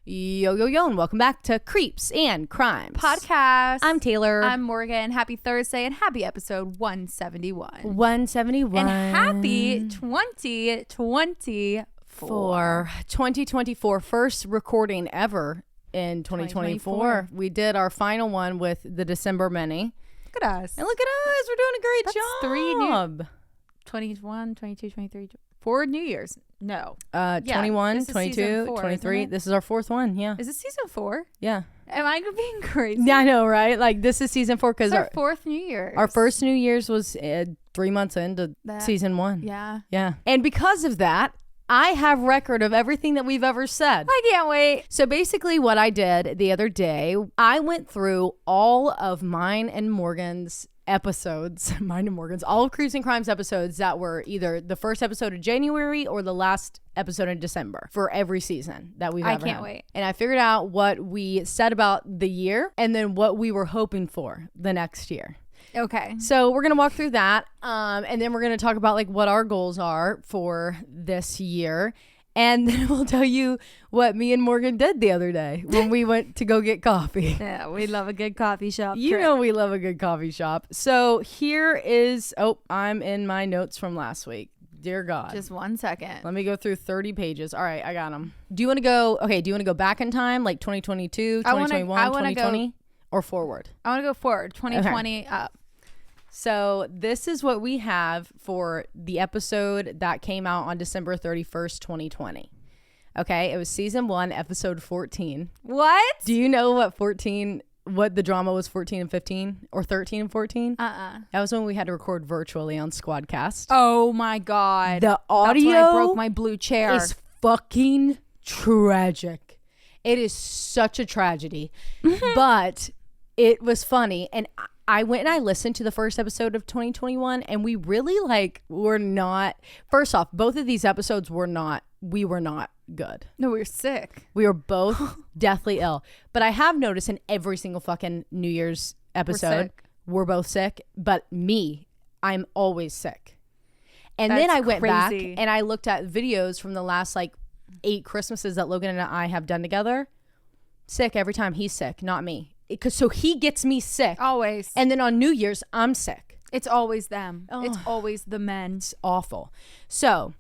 Yo, yo, yo, and welcome back to Creeps and Crimes Podcast. I'm Taylor. I'm Morgan. Happy Thursday and happy episode 171. 171. And happy 2024. 2024. First recording ever in 2024. We did our final one with the December mini. Look at us. And look at us. We're doing a great That's job. 21, 22, 23, 4 New Years. No. 21, 22, 23. This is our fourth one. Yeah. Is this season 4? Yeah. Am I being crazy? Yeah, I know, right? Like, this is season 4 because our fourth New Year's. Our first New Year's was 3 months into season 1. Yeah. Yeah. And because of that, I have record of everything that we've ever said. I can't wait. So basically what I did the other day, I went through all of mine and Morgan's episodes, all of Creeps and Crimes episodes that were either the first episode of January or the last episode in December for every season that we've ever had. I can't wait. And I figured out what we said about the year and then what we were hoping for the next year. Okay. So we're going to walk through that. And then we're going to talk about like what our goals are for this year. And then we'll tell you what me and Morgan did the other day when we went to go get coffee. Yeah, we love a good coffee shop. You know we love a good coffee shop. So here is, I'm in my notes from last week. Dear God. Just 1 second. Let me go through 30 pages. All right, I got them. Do you want to go back in time, like 2022, 2021, 2020, or forward? I want to go forward, 2020 up. So this is what we have for the episode that came out on December 31st, 2020. Okay, it was season 1, episode 14. What? Do you know what the drama was 14 and 15 or 13 and 14? That was when we had to record virtually on Squadcast. Oh my God. The audio That's when I broke my blue chair. Is fucking tragic. It is such a tragedy. But it was funny. And I went and I listened to the first episode of 2021 and we really were not, first off, both of these episodes we were not good. No, we were sick. We were both deathly ill. But I have noticed in every single fucking New Year's episode, we're both sick. But me, I'm always sick. And then I went back and I looked at videos from the last 8 Christmases that Logan and I have done together. Sick every time. He's sick, not me. So he gets me sick. Always. And then on New Year's, I'm sick. It's always them. Oh. It's always the men. It's awful. So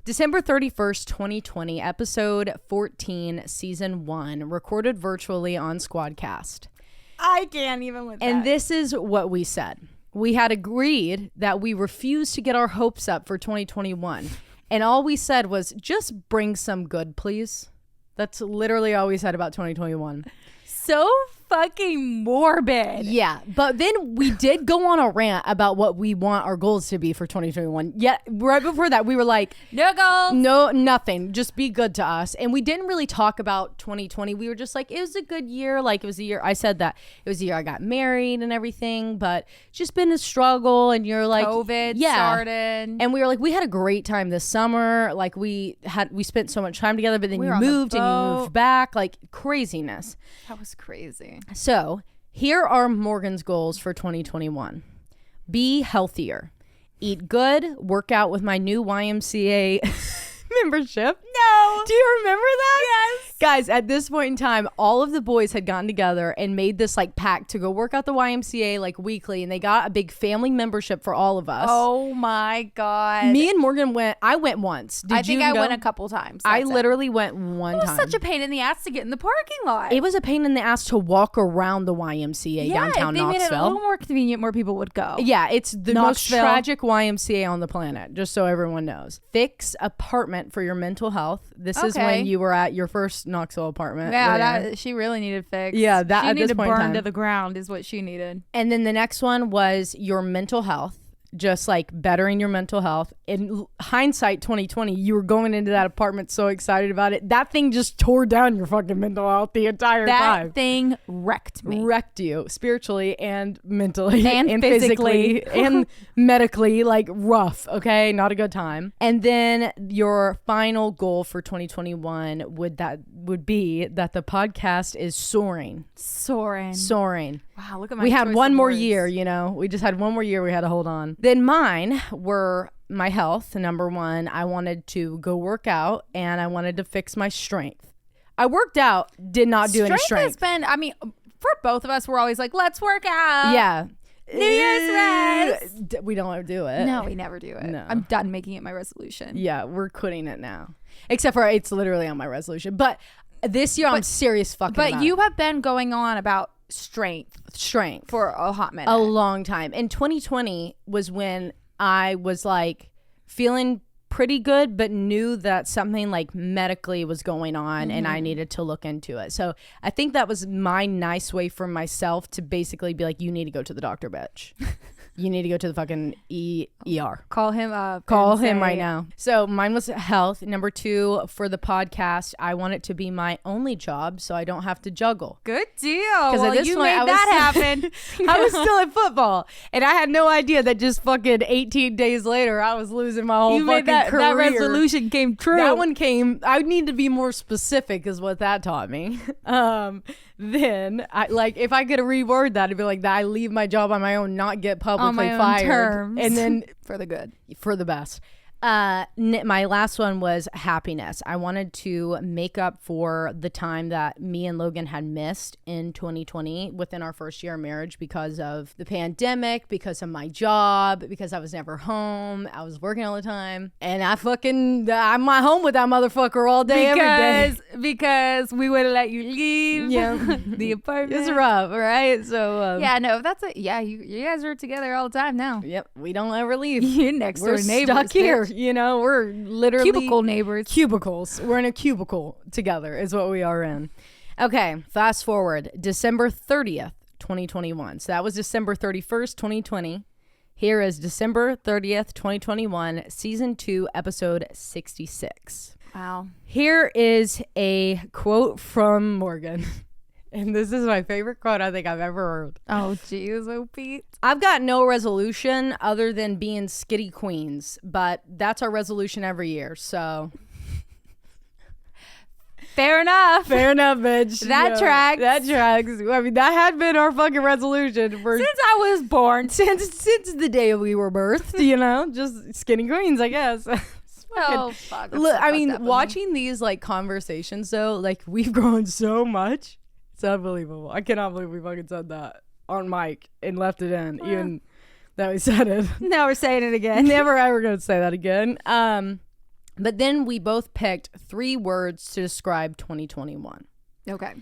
December 31st, 2020, episode 14, season 1, recorded virtually on Squadcast. I can't even with that. And this is what we said. We had agreed that we refused to get our hopes up for 2021. And all we said was, just bring some good, please. That's literally all we said about 2021. So fucking morbid. Yeah, but then we did go on a rant about what we want our goals to be for 2021. Yet right before that we were like, no goals, no nothing, just be good to us. And we didn't really talk about 2020. We were just like, it was a good year. It was the year, I said that it was the year I got married and everything, but it's just been a struggle. And you're like, COVID started, and we were like, we had a great time this summer. We spent so much time together, but then you moved and you moved back, craziness. That was crazy. So here are Morgan's goals for 2021. Be healthier. Eat good. Work out with my new YMCA membership. No. Do you remember that? Yes. Guys, at this point in time, all of the boys had gotten together and made this pact to go work out the YMCA weekly, and they got a big family membership for all of us. Oh my God. Me and Morgan went. I went once. I think I went a couple times. I literally went one time. It was such a pain in the ass to get in the parking lot. It was a pain in the ass to walk around the YMCA downtown Knoxville. Made it a little more convenient, more people would go. Yeah, it's the most tragic YMCA on the planet, just so everyone knows. Fix apartment for your mental health. This is when you were at your first Knoxville apartment. Yeah, she really needed fixed. Yeah, that she at needed this point burned to the ground is what she needed. And then the next one was your mental health. Just bettering your mental health. In hindsight 2020, you were going into that apartment so excited about it. That thing just tore down your fucking mental health the entire time. That thing wrecked me. Wrecked you spiritually and mentally and physically and medically, rough, okay? Not a good time. And then your final goal for 2021 would be that the podcast is soaring. Wow, look at my We had one more words. year, we just had one more year we had to hold on. Then mine were my health. Number 1, I wanted to go work out and I wanted to fix my strength. I worked out, did not do any strength. Has been, I mean, for both of us, we're always like, let's work out. Yeah. New Year's rest. We don't ever do it. No, we never do it. No. I'm done making it my resolution. Yeah, we're quitting it now. Except for it's literally on my resolution. But this year I'm serious fucking But you have been going on about strength for a hot minute. A long time. And 2020 was when I was like feeling pretty good, but knew that something like medically was going on and I needed to look into it. So I think that was my nice way for myself to basically be like, you need to go to the doctor, bitch. You need to go to the fucking ER. Call him up. Call him right now. So mine was health. Number 2, for the podcast, I want it to be my only job so I don't have to juggle. Good deal. Well, you made that happen. I was still at football. And I had no idea that just fucking 18 days later, I was losing my whole fucking career. That resolution came true. That one came. I need to be more specific is what that taught me. Then I like if I could reword that, it'd be like that I leave my job on my own, not get publicly fired, terms. And then for the good, for the best. My last one was happiness. I wanted to make up for the time that me and Logan had missed in 2020 within our first year of marriage because of the pandemic, because of my job, because I was never home. I was working all the time, and I'm at home with that motherfucker all day, every day. Because we wouldn't let you leave. Yeah, the apartment. It's rough, right? So you guys are together all the time now. Yep, we don't ever leave. You're next door neighbors. Stuck here. You know, we're literally cubicle neighbors. Cubicles. We're in a cubicle together is what we are in. Okay, fast forward. December 30th, 2021. So that was December 31st, 2020. Here is December 30th, 2021, season 2, episode 66. Wow. Here is a quote from Morgan. And this is my favorite quote I think I've ever heard. Oh, geez, Pete. I've got no resolution other than being skitty queens, but that's our resolution every year, so. Fair enough. Fair enough, bitch. That tracks. That tracks. I mean, that had been our fucking resolution since I was born. Since the day we were birthed, you know? Just skinny queens, I guess. Oh, fuck. Look, I mean, watching these, like, conversations, though, like, we've grown so much. It's unbelievable. I cannot believe we fucking said that on mic and left it in, even that we said it. Now we're saying it again. Never ever gonna say that again. But then we both picked 3 words to describe 2021. Okay.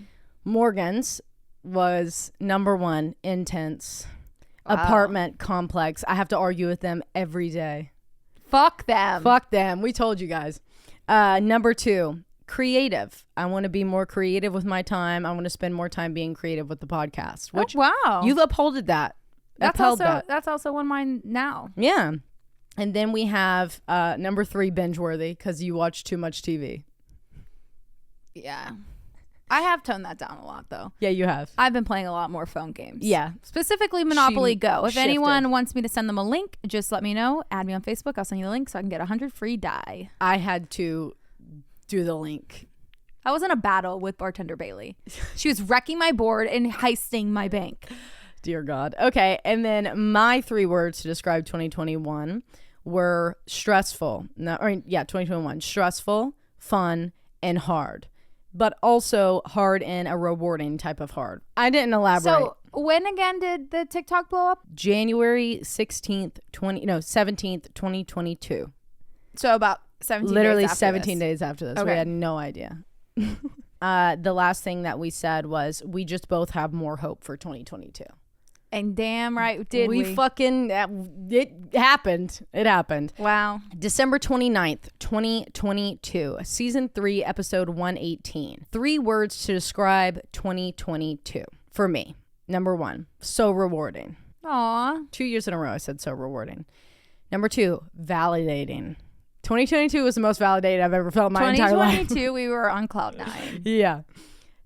Morgan's was number 1, intense. Apartment complex. I have to argue with them every day. Fuck them. Fuck them. We told you guys. Number 2. Creative. I want to be more creative with my time. I want to spend more time being creative with the podcast. Which wow. You've upholded that. That's also one of mine now. Yeah. And then we have number 3, binge-worthy, because you watch too much TV. Yeah. I have toned that down a lot, though. Yeah, you have. I've been playing a lot more phone games. Yeah. Specifically Monopoly Go. If shifted. anyone wants me to send them a link, just let me know. Add me on Facebook. I'll send you the link so I can get 100 free die. I had to do the link. I was in a battle with bartender Bailey. She was wrecking my board and heisting my bank. Dear God. Okay, and then my 3 words to describe 2021 were stressful. 2021. Stressful, fun, and hard. But also hard in a rewarding type of hard. I didn't elaborate. So when again did the TikTok blow up? January 17th, 2022. So about 17 literally days after 17 this. days after this. Okay. We had no idea. The last thing that we said was we just both have more hope for 2022. And damn right did we. Fucking it happened. It happened. Wow. December 29th, 2022, season 3, episode 118. 3 words to describe 2022 for me. Number 1, so rewarding. Aw. 2 years in a row I said so rewarding. Number 2, validating. 2022 was the most validated I've ever felt in my entire life. 2022, we were on cloud 9. Yeah.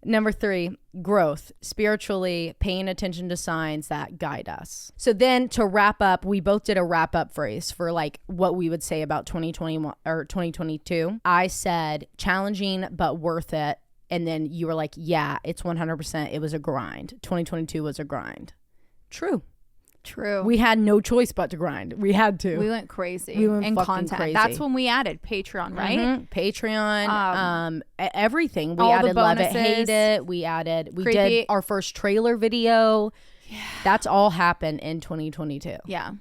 Number 3, growth. Spiritually paying attention to signs that guide us. So then to wrap up, we both did a wrap up phrase for like what we would say about 2021 or 2022. I said challenging but worth it. And then you were like, yeah, it's 100%. It was a grind. 2022 was a grind. True. True. We had no choice but to grind. We had to. We went crazy. We went in fucking content. crazy. That's when we added Patreon, right? Patreon, everything. We all added the Love It, bonuses. Hate It. We Creepy. did our first trailer video. Yeah. That's all happened in 2022. Yeah.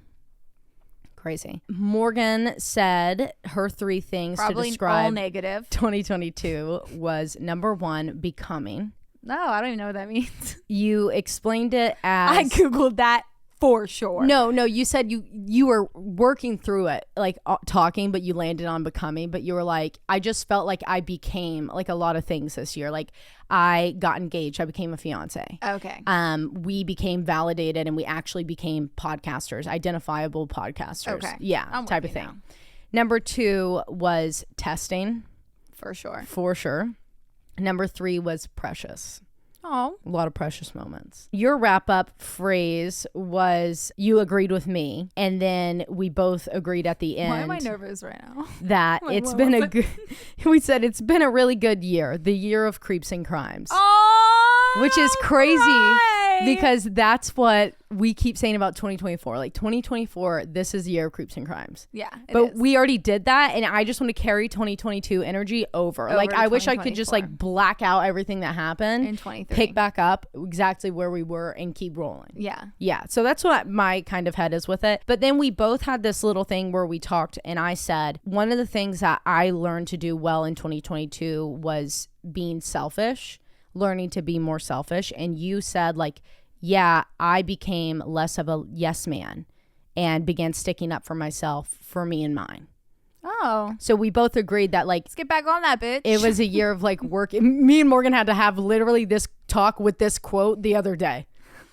Crazy. Morgan said her 3 things Probably to describe all negative. 2022 was number 1, becoming. No, I don't even know what that means. You explained it as I Googled that for sure. No, you said you were working through it, like talking, but you landed on becoming. But you were like, I just felt like I became like a lot of things this year. Like I got engaged, I became a fiance. Okay. We became validated, and we actually became podcasters, identifiable podcasters. Okay. Yeah, I'm type of with you thing. now. Number 2 was testing, For sure. for sure. Number 3 was precious. Oh. A lot of precious moments. Your wrap-up phrase was, you agreed with me, and then we both agreed at the end. Why am I nervous right now? That Like, it's what been was a it? good. We said it's been a really good year, the year of creeps and crimes, Oh, which is crazy right. because that's what we keep saying about 2024. Like 2024, this is the year of creeps and crimes. Yeah, But we already did that, and I just want to carry 2022 energy over. Like, to I wish I could just 2024. like black out everything that happened, In 23. pick back up exactly where we were, and keep rolling. Yeah. Yeah, so that's what my kind of head is with it. But then we both had this little thing where we talked, and I said, one of the things that I learned to do well in 2022 was being selfish, learning to be more selfish. And you said, like, yeah, I became less of a yes man and began sticking up for myself, for me and mine. Oh. So we both agreed that, like, Let's get back on that, bitch. it was a year of like work. Me and Morgan had to have literally this talk with this quote the other day.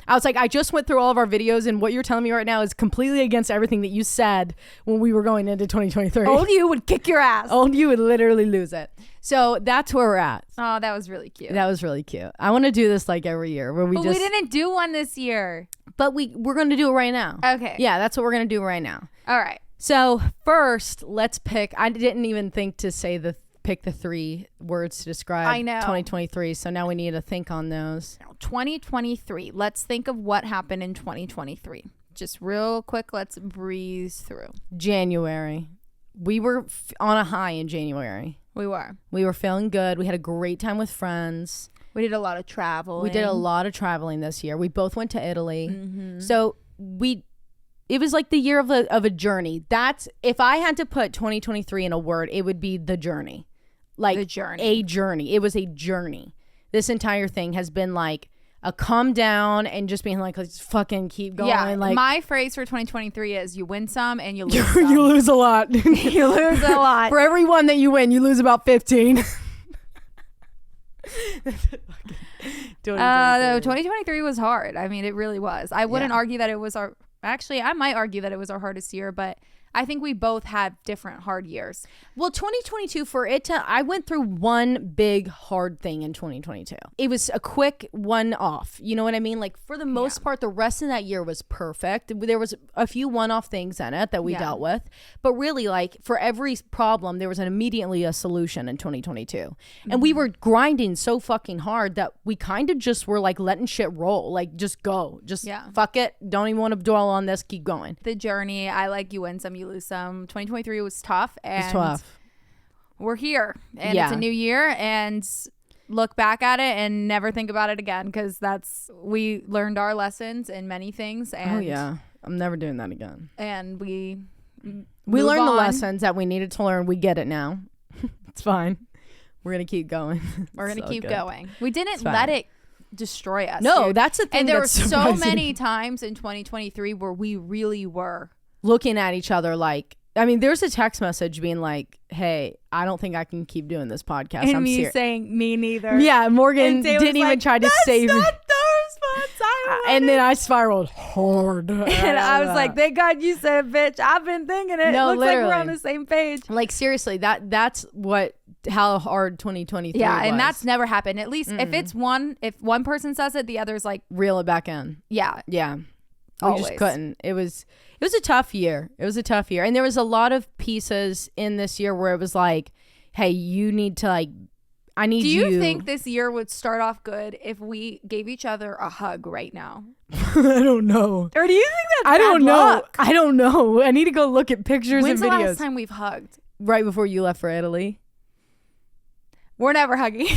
I was like, I just went through all of our videos, and what you're telling me right now is completely against everything that you said when we were going into 2023. Old you would kick your ass. Old you would literally lose it. So that's where we're at. Oh, that was really cute. That was really cute. I want to do this like every year where we But just. we didn't do one this year. But we're going to do it right now. Okay. Yeah, that's what we're going to do right now. All right. So first, let's pick. I didn't even think to say pick the 3 words to describe I know. 2023. So now we need to think on those. 2023. Let's think of what happened in 2023. Just real quick, let's breeze through. January. We were on a high in January. We were. We were feeling good. We had a great time with friends. We did a lot of travel. We did a lot of traveling this year. We both went to Italy. Mm-hmm. So it was like the year of a journey. That's, if I had to put 2023 in a word, it would be the journey. Like The journey. a journey. It was a journey. This entire thing has been like a calm down and just being like, let's fucking keep going. Yeah. Like, My phrase for 2023 is you win some and you lose some. you lose a lot. You lose a lot. For every one that you win, you lose about 15. 2023 was hard. I mean, it really was. I wouldn't Yeah. argue that it was I might argue that it was our hardest year, but I think we both had different hard years. Well, 2022, I went through one big hard thing in 2022. It was a quick one-off. You know what I mean? Like, for the most part, the rest of that year was perfect. There was a few one-off things in it that we dealt with. But really, like, for every problem, there was immediately a solution in 2022. Mm-hmm. And we were grinding so fucking hard that we kind of just were, like, letting shit roll. Like, just go. Just fuck it. Don't even want to dwell on this. Keep going. The journey, I like you win some, you lose some. 2023 was tough, and It's tough. We're here, and it's a new year, and look back at it and never think about it again, because we learned our lessons in many things. And I'm never doing that again. And we learned the on. lessons that we needed to learn. We get it now. It's fine. We're gonna keep going. We're gonna So keep good. going. We didn't let it destroy us. No, dude. that's the thing. And there were that's so surprising. many times in 2023 where we really were looking at each other like, I mean, there's a text message being like, hey, I don't think I can keep doing this podcast. and I'm me serious. saying me neither. Yeah, Morgan And Taylor's didn't even like, try to "That's save not me. the response I wanted." And then I spiraled hard. And I was like, thank God you said, bitch. I've been thinking it. No, Looks like literally. we're on the same page. like, seriously, that's how hard 2023 Yeah, was. and that's never happened. At least if one person says it, the other's like, reel it back in. yeah. Yeah. We Always. just couldn't. It was a tough year. It was a tough year. And there was a lot of pieces in this year where it was like, hey, you need to like I need Do you. you think this year would start off good if we gave each other a hug right now? I don't know. Or do you think that's I don't know. luck? I don't know. I need to go look at pictures When's and videos. the last time we've hugged? Right before you left for Italy. We're never hugging.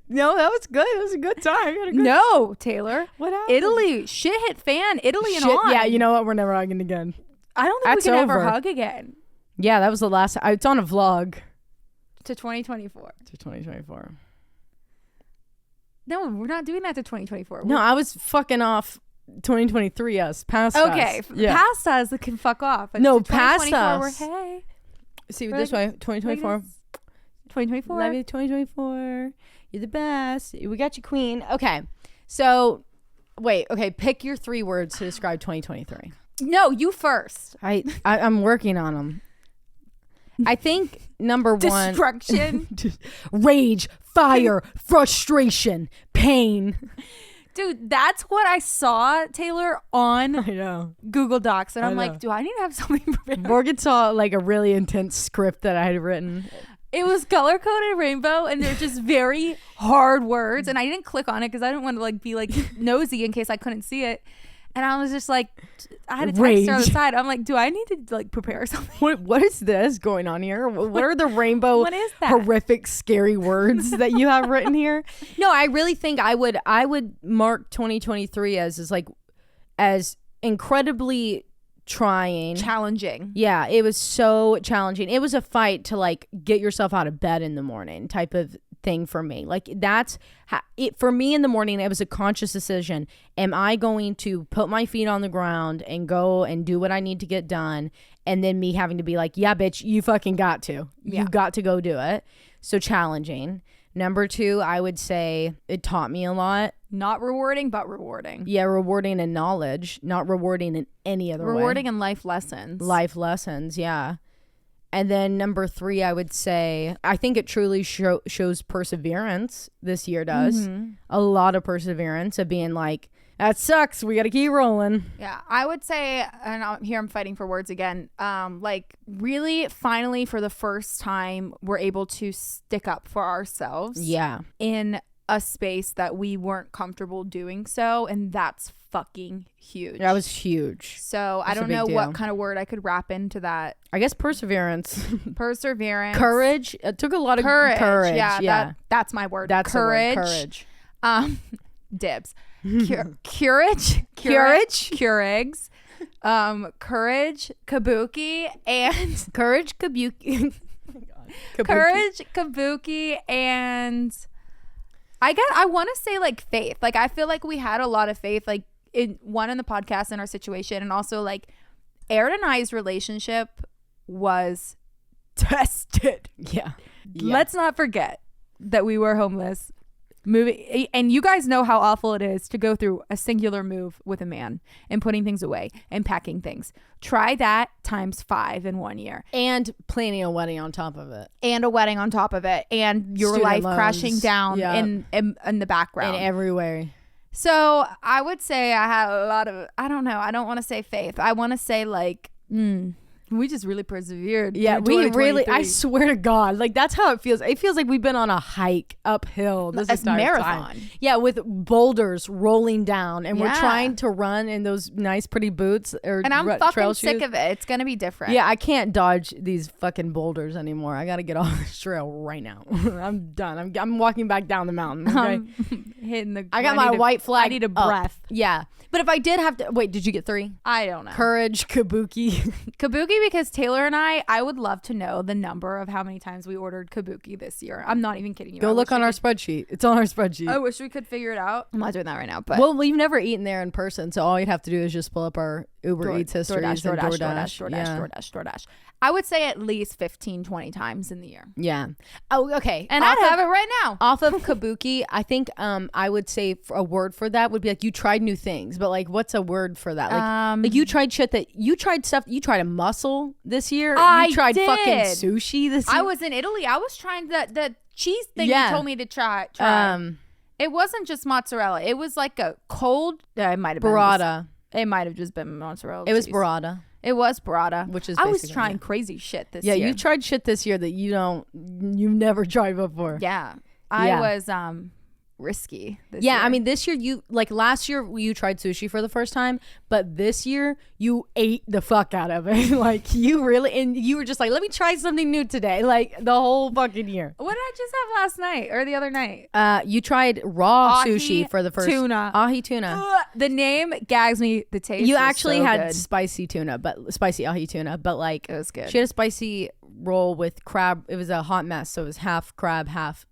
No, that was good. It was a good time. No, Taylor. What happened? Italy. Shit hit fan. Italy and Shit, on. yeah, you know what? We're never hugging again. I don't think That's we can ever over. hug again. Yeah, that was the last. It's on a vlog. To 2024. To 2024. No, we're not doing that to 2024. No, I was fucking off 2023 us. Past Okay, us. Yeah. past us that can fuck off. But No, to past 2024, us. We're, hey, See, this way. 2024. 2024. Love you, 2024. You're the best. We got you, queen. Okay. So, wait. Okay, pick your 3 words to describe 2023. No, you first. I'm working on them. I think number 1. Destruction. Rage, fire, frustration, pain. Dude, that's what I saw, Taylor, on I know. Google Docs. And I'm know. like, do I need to have something prepared? Morgan saw like a really intense script that I had written. It was color-coded rainbow, and they're just very hard words. And I didn't click on it because I didn't want to like be like nosy in case I couldn't see it. And I was just like, I had a text her on the side. I'm like, do I need to like prepare something? What is this going on here? What are the rainbow What is that? horrific scary words that you have written here? No, I really think I would mark 2023 as incredibly trying. Challenging. Yeah, it was so challenging. It was a fight to like get yourself out of bed in the morning type of thing for me. Like that's it for me in the morning. It was a conscious decision. Am I going to put my feet on the ground and go and do what I need to get done? And then me having to be like, yeah, bitch, you fucking got to. Yeah. You got to go do it. So challenging. Number 2, I would say it taught me a lot. Not rewarding, but rewarding. Yeah, rewarding in knowledge, not rewarding in any other way. Rewarding in life lessons. Life lessons, yeah. And then number 3, I would say, I think it truly shows perseverance. This year does. Mm-hmm. A lot of perseverance of being like, that sucks. We got to keep rolling. Yeah, I would say, and here I'm fighting for words again, like really finally for the first time, we're able to stick up for ourselves. Yeah. In a space that we weren't comfortable doing so. And that's fucking huge. That was huge. So I don't know what kind of word I could wrap into that. I guess perseverance. Perseverance. Courage. It took a lot of courage. Yeah. That's my word. That's courage. The word, courage. Dibs. Courage. Courage. Courage. Kabuki. And courage. Kabuki. Courage. Kabuki. And I want to say like faith. Like I feel like we had a lot of faith, like in the podcast in our situation, and also like Aaron and I's relationship was tested. Yeah. Let's not forget that we were homeless, moving, and you guys know how awful it is to go through a singular move with a man and putting things away and packing things. Try that times 5 in 1 year. And planning a wedding on top of it. And a wedding on top of it. And your Student life loans. crashing down in the background. In every way. So I would say I had a lot of, I don't know. I don't want to say faith. I want to say like, we just really persevered. Yeah, we really, I swear to God, like that's how it feels. It feels like we've been on a hike uphill this entire marathon. Time. Yeah, with boulders rolling down, and we're trying to run in those nice, pretty boots. And I'm fucking sick of it. It's going to be different. Yeah, I can't dodge these fucking boulders anymore. I got to get off this trail right now. I'm done. I'm walking back down the mountain. Okay? Hitting the. I got my white flag. I need a breath. Yeah. But if I did have to, wait, did you get 3? I don't know. Courage, Kabuki. Kabuki, because Taylor and I would love to know the number of how many times we ordered Kabuki this year. I'm not even kidding you. Go look on our spreadsheet. It's on our spreadsheet. I wish we could figure it out. I'm not doing that right now. But well, we've never eaten there in person, so all you'd have to do is just pull up our Uber Eats histories and DoorDash. I would say at least 15, 20 times in the year. Yeah. Oh, okay. And I'd have it right now. Off of Kabuki, I think I would say a word for that would be like you tried new things, but like what's a word for that? Like you tried stuff. You tried a mussel this year. I You tried did. fucking sushi this year. I was in Italy. I was trying the cheese thing you told me to try. It wasn't just mozzarella. It was like a cold. It might have burrata. It might have just been mozzarella. It was burrata. It was burrata, which is I was trying crazy shit this year. Yeah, you tried shit this year that you've never tried before. Yeah. I was risky this year. I mean, this year last year you tried sushi for the first time, but this year you ate the fuck out of it. Like you really, and you were just like, let me try something new today, like the whole fucking year. What did I just have last night or the other night? You tried raw Ahi sushi for the first tuna. Ahi tuna. The name gags me. The taste. You actually so had good. spicy ahi tuna, but like it was good. She had a spicy roll with crab. It was a hot mess, so it was half crab, half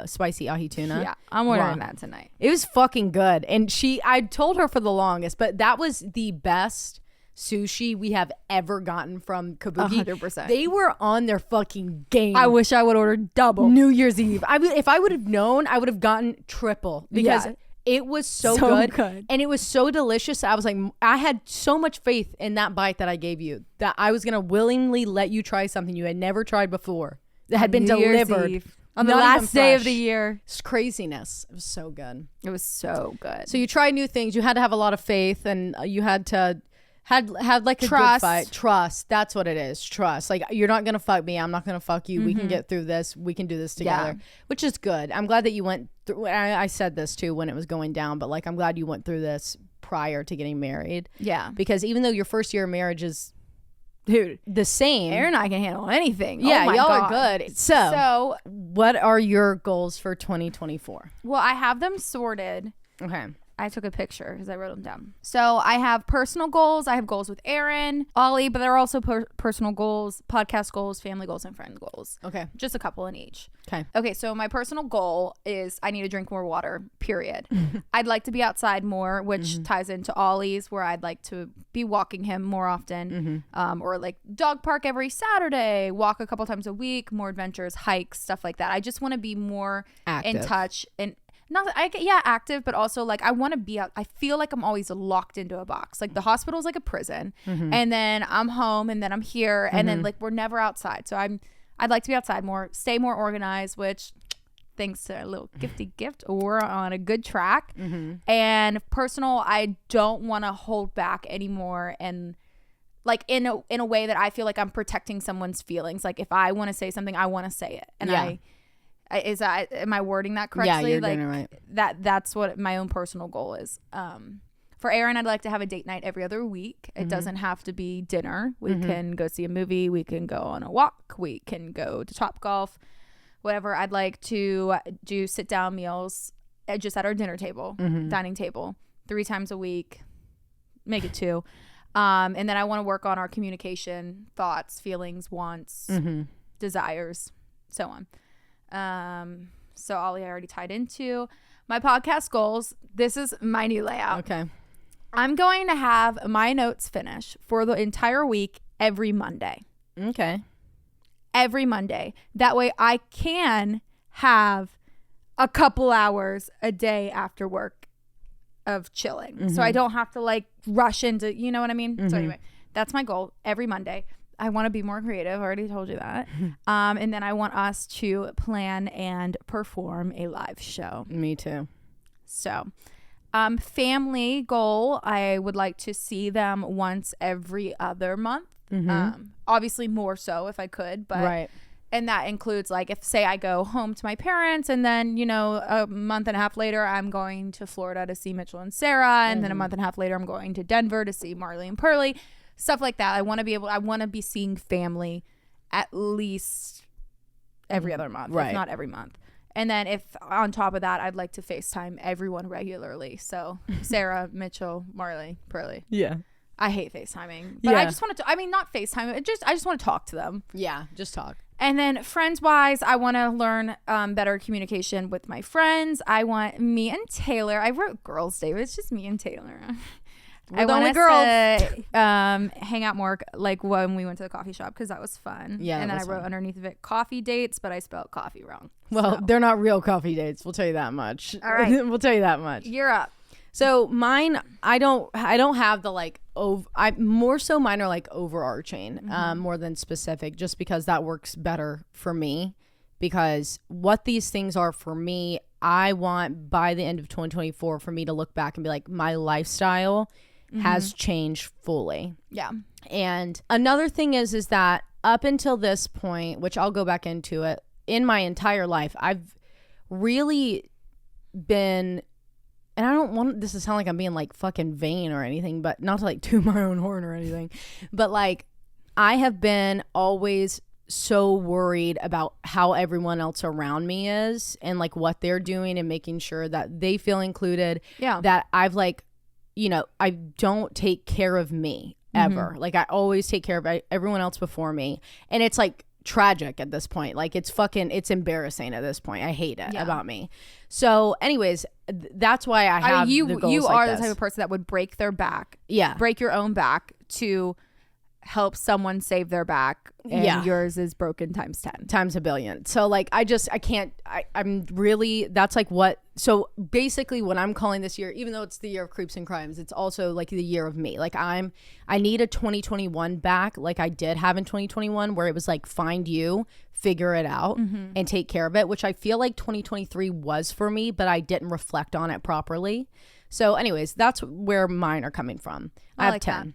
spicy ahi tuna. Yeah, I'm ordering that tonight. It was fucking good. And I told her for the longest, but that was the best sushi we have ever gotten from Kabuki. 100%. They were on their fucking game. I wish I would order double. New Year's Eve. If I would have known, I would have gotten triple because it was so good. And it was so delicious. I was like, I had so much faith in that bite that I gave you that I was going to willingly let you try something you had never tried before that had been delivered. On the last day of the year. It's craziness. It was so good. It was so good. So you tried new things. You had to have a lot of faith, and you had to had like a trust. Good fight. Trust. That's what it is. Trust. Like, you're not gonna fuck me. I'm not gonna fuck you. We can get through this. We can do this together. Which is good. I'm glad that you went through. I said this too when it was going down, but like, I'm glad you went through this prior to getting married. Yeah. Because even though your first year of marriage is, dude, the same. Aaron and I can handle anything. Yeah, y'all God. are good. So, what are your goals for 2024? Well, I have them sorted. Okay. I took a picture because I wrote them down. So I have personal goals. I have goals with Aaron, Ollie, but there are also personal goals, podcast goals, family goals, and friend goals. Okay. Just a couple in each. Okay. Okay, so my personal goal is I need to drink more water, period. I'd like to be outside more, which ties into Ollie's, where I'd like to be walking him more often. Or like dog park every Saturday, walk a couple times a week, more adventures, hikes, stuff like that. I just want to be more active. In touch and active, but also like I want to be out. I feel like I'm always locked into a box. Like the hospital is like a prison, and then I'm home, and then I'm here, and then like we're never outside. So I'd like to be outside more, stay more organized, which thanks to a little gifty gift, we're on a good track. And personal, I don't want to hold back anymore, and like in a way that I feel like I'm protecting someone's feelings. Like if I want to say something, I want to say it, and am I wording that correctly? Yeah, you're like doing it right. That's what my own personal goal is. For Aaron, I'd like to have a date night every other week. It doesn't have to be dinner. We can go see a movie. We can go on a walk. We can go to Topgolf, whatever. I'd like to do sit down meals just at our dinner table, dining table, 3 times a week. Make it 2. And then I want to work on our communication, thoughts, feelings, wants, desires, so on. So Ollie I already tied into. My podcast goals, this is my new layout. Okay. I'm going to have my notes finished for the entire week every Monday. Okay. Every Monday. That way I can have a couple hours a day after work of chilling. So I don't have to like rush into, you know what I mean? So anyway, that's my goal every Monday. I want to be more creative. I already told you that. And then I want us to plan and perform a live show. Me too. So, family goal, I would like to see them once every other month. Obviously more so if I could, but right. And that includes like if say I go home to my parents and then, you know, a month and a half later I'm going to Florida to see Mitchell and Sarah, and then a month and a half later I'm going to Denver to see Marley and Pearly. Stuff like that. I want to be seeing family at least every other month, if not every month. And then if on top of that, I'd like to FaceTime everyone regularly. So Sarah, Mitchell, Marley, Pearly. Yeah. I hate FaceTiming, but I just want to, not FaceTime. I just want to talk to them. Yeah. Just talk. And then friends wise, I want to learn better communication with my friends. I want me and Taylor. I wrote Girls Day, but it's just me and Taylor. I want to hang out more like when we went to the coffee shop because that was fun. Yeah, and then I wrote underneath of it coffee dates, but I spelled coffee wrong. Well, they're not real coffee dates. We'll tell you that much. All right, we'll tell you that much. You're up. So mine, I don't have the like more so mine are like overarching more than specific, just because that works better for me. Because what these things are for me, I want by the end of 2024 for me to look back and be like, my lifestyle has changed fully. Yeah. And another thing is that up until this point, which I'll go back into it, in my entire life, really been, and I don't want this to sound like I'm being like fucking vain or anything, but not to like toot my own horn or anything, but like I have been always so worried about how everyone else around me is and like what they're doing and making sure that they feel included. Yeah. That I've like, you know, I don't take care of me ever. Like I always take care of everyone else before me. And it's like tragic at this point. Like it's embarrassing at this point. I hate it about me. So anyways, that's why I have the goals you like are this. the type of person that would break their back. Yeah. Break your own back to help someone save their back, and yours is broken times 10 times a billion. So like I'm really, that's like what, so basically what I'm calling this year, even though it's the year of creeps and crimes, it's also like the year of me. Like I need a 2021 back, like I did have in 2021, where it was like find you, figure it out, and take care of it, which I feel like 2023 was for me, but I didn't reflect on it properly. So anyways, that's where mine are coming from. I have like 10. That.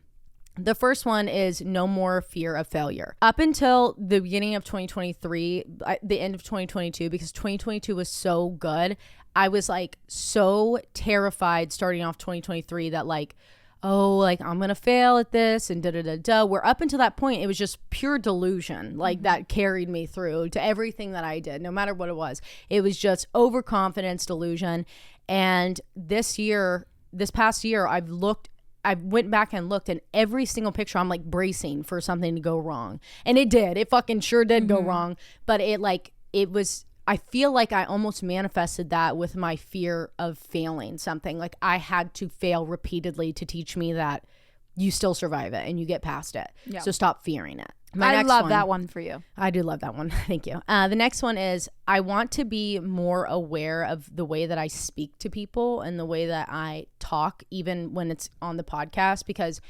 The first one is no more fear of failure. Up until the beginning of 2023, the end of 2022, because 2022 was so good, I was like so terrified starting off 2023 that like, oh, like I'm gonna fail at this and da-da-da-da. Where up until that point, it was just pure delusion, like that carried me through to everything that I did, no matter what it was. It was just overconfidence, delusion. And this past year, I went back and looked, and every single picture I'm like bracing for something to go wrong. And it did. It fucking sure did go wrong. But I feel like I almost manifested that with my fear of failing something. Like I had to fail repeatedly to teach me that you still survive it and you get past it. Yeah. So stop fearing it. I love that one for you. I do love that one. Thank you. The next one is I want to be more aware of the way that I speak to people and the way that I talk, even when it's on the podcast, because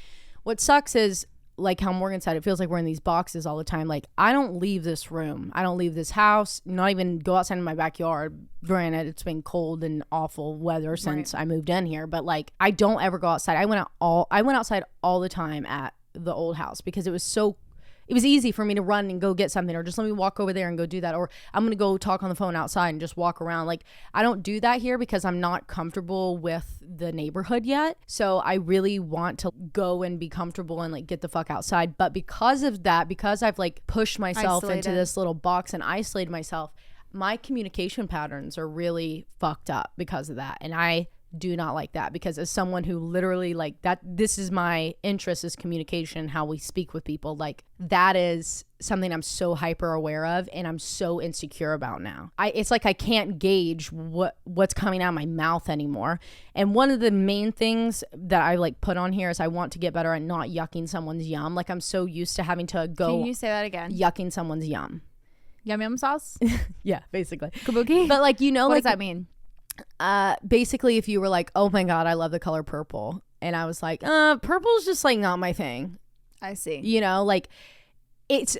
what sucks is, like how Morgan said, it feels like we're in these boxes all the time. Like I don't leave this room. I don't leave this house, not even go outside in my backyard. Granted, it's been cold and awful weather since I moved in here, but like I don't ever go outside. I went outside all the time at the old house because it was easy for me to run and go get something, or just let me walk over there and go do that, or I'm gonna go talk on the phone outside and just walk around. Like I don't do that here because I'm not comfortable with the neighborhood yet. So I really want to go and be comfortable and like get the fuck outside. But because of that, because I've like pushed myself into this little box and isolated myself, my communication patterns are really fucked up because of that. And I do not like that, because as someone who literally like that, this is my interest, is communication, how we speak with people. Like that is something I'm so hyper aware of and I'm so insecure about now. It's like I can't gauge what's coming out of my mouth anymore. And one of the main things that I like put on here is I want to get better at not yucking someone's yum. Like I'm so used to having to go. Can you say that again? Yucking someone's yum. Yum yum sauce? Yeah, basically. Kabuki? But like, you know, what like, does that mean? Basically, if you were like, oh my God, I love the color purple, and I was like, purple's just like not my thing. I see. You know, like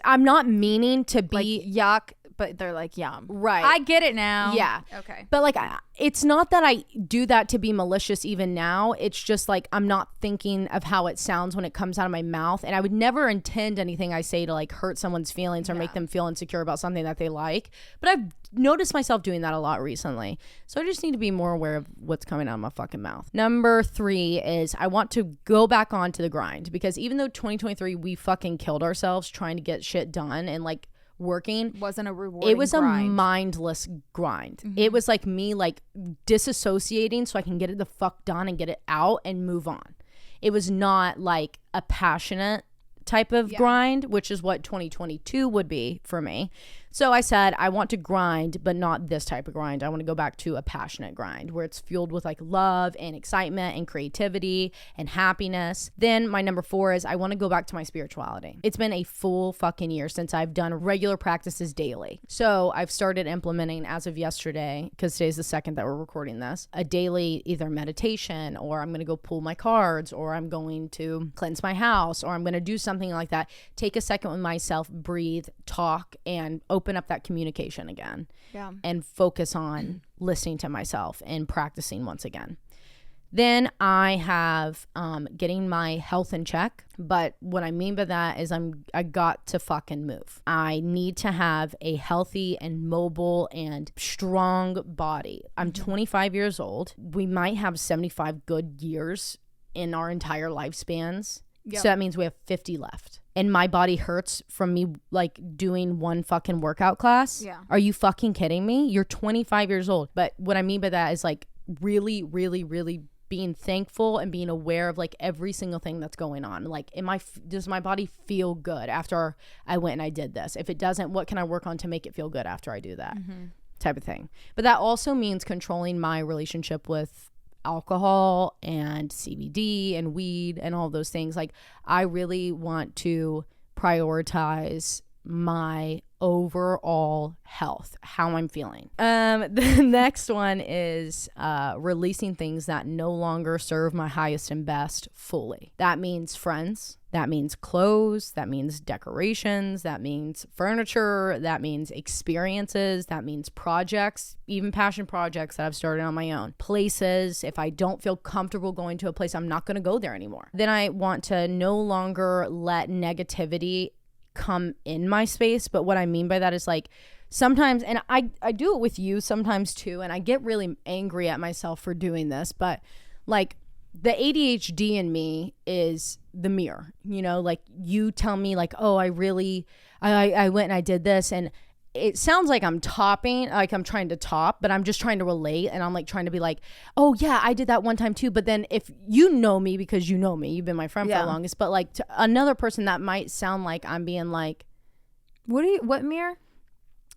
I'm not meaning to be like, yuck, but they're like yum. Right. I get it now. Yeah. Okay. But like, it's not that I do that to be malicious even now. It's just like I'm not thinking of how it sounds when it comes out of my mouth. And I would never intend anything I say to like hurt someone's feelings or make them feel insecure about something that they like. But I've noticed myself doing that a lot recently. So I just need to be more aware of what's coming out of my fucking mouth. Number 3 is I want to go back onto the grind, because even though 2023 we fucking killed ourselves trying to get shit done and like working, wasn't a rewarding it was grind. A mindless grind. It was like me like disassociating so I can get it the fuck done and get it out and move on. It was not like a passionate type of grind, which is what 2022 would be for me. So I said, I want to grind, but not this type of grind. I want to go back to a passionate grind where it's fueled with like love and excitement and creativity and happiness. Then my number 4 is I want to go back to my spirituality. It's been a full fucking year since I've done regular practices daily. So I've started implementing, as of yesterday, because today's the 2nd that we're recording this, a daily either meditation, or I'm going to go pull my cards, or I'm going to cleanse my house, or I'm going to do something like that. Take a second with myself, breathe, talk, and open up that communication again, and focus on listening to myself and practicing once again. Then I have getting my health in check. But what I mean by that is I got to fucking move. I need to have a healthy and mobile and strong body. I'm 25 years old. We might have 75 good years in our entire lifespans. Yep. So that means we have 50 left. And my body hurts from me like doing one fucking workout class. Yeah. Are you fucking kidding me? You're 25 years old. But what I mean by that is like really, really, really being thankful and being aware of like every single thing that's going on. Like, does my body feel good after I went and I did this? If it doesn't, what can I work on to make it feel good after I do that? Type of thing. But that also means controlling my relationship with alcohol and CBD and weed and all those things. Like, I really want to prioritize my overall health, how I'm feeling. The next one is releasing things that no longer serve my highest and best fully. That means friends, that means clothes, that means decorations, that means furniture, that means experiences, that means projects, even passion projects that I've started on my own. Places, if I don't feel comfortable going to a place, I'm not going to go there anymore. Then I want to no longer let negativity come in my space. But what I mean by that is like sometimes, and I do it with you sometimes too, and I get really angry at myself for doing this, but like the ADHD in me is the mirror, you know, like you tell me like, oh, I went and I did this, and it sounds like I'm topping, like I'm trying to top, but I'm just trying to relate. And I'm like trying to be like, oh yeah, I did that one time too. But then if you know me, because you know me, you've been my friend for the longest, but like to another person that might sound like I'm being like, what mirror?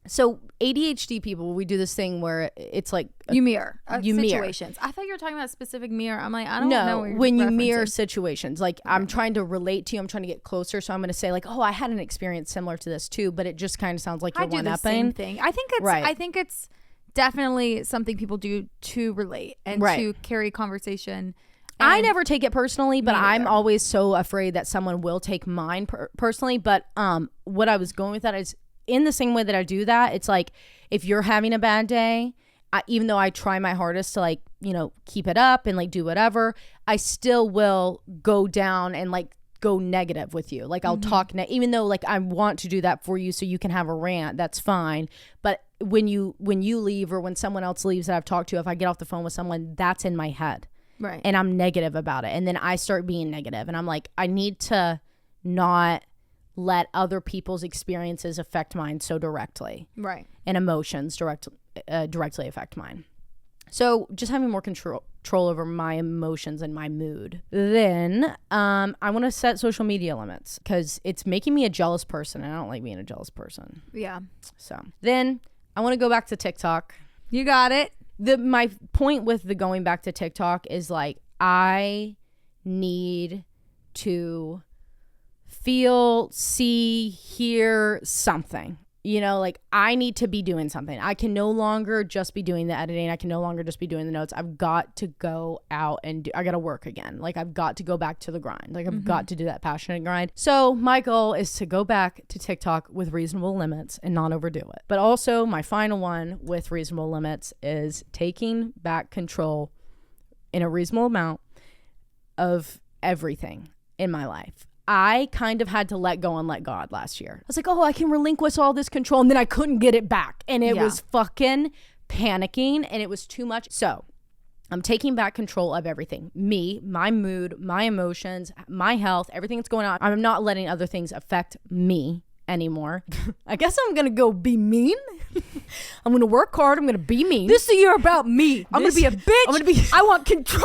So ADHD people, we do this thing where it's like you mirror situations. Mirror. I thought you were talking about a specific mirror. I'm like, I don't know what you're when you referencing. mirror situations, like I'm trying to relate to you, I'm trying to get closer, so I'm going to say like, oh, I had an experience similar to this too, but it just kind of sounds like you're one-upping. Same thing. I think it's definitely something people do to relate and to carry conversation. I never take it personally, but I'm always so afraid that someone will take mine personally. But what I was going with that is, in the same way that I do that, it's like if you're having a bad day, even though I try my hardest to like, you know, keep it up and like do whatever, I still will go down and like go negative with you. Like I'll talk, even though like I want to do that for you so you can have a rant, that's fine. But when you leave or when someone else leaves that I've talked to, if I get off the phone with someone, that's in my head. Right. And I'm negative about it. And then I start being negative and I'm like, I need to not let other people's experiences affect mine so directly. Right. And emotions directly affect mine. So just having more control over my emotions and my mood. Then I want to set social media limits because it's making me a jealous person. And I don't like being a jealous person. Yeah. So then I want to go back to TikTok. You got it. My point with the going back to TikTok is like I need to feel, see, hear something, you know, like I need to be doing something. I can no longer just be doing the editing. I can no longer just be doing the notes. I've got to go out and I got to work again. Like I've got to go back to the grind. Like I've got to do that passionate grind. So my goal is to go back to TikTok with reasonable limits and not overdo it. But also my final one with reasonable limits is taking back control in a reasonable amount of everything in my life. I kind of had to let go and let God last year. I was like, oh, I can relinquish all this control. And then I couldn't get it back. And it was fucking panicking and it was too much. So I'm taking back control of everything. Me, my mood, my emotions, my health, everything that's going on. I'm not letting other things affect me anymore. I guess I'm going to go be mean. I'm going to work hard. I'm going to be mean. This year about me. I'm going to be a bitch. I want control.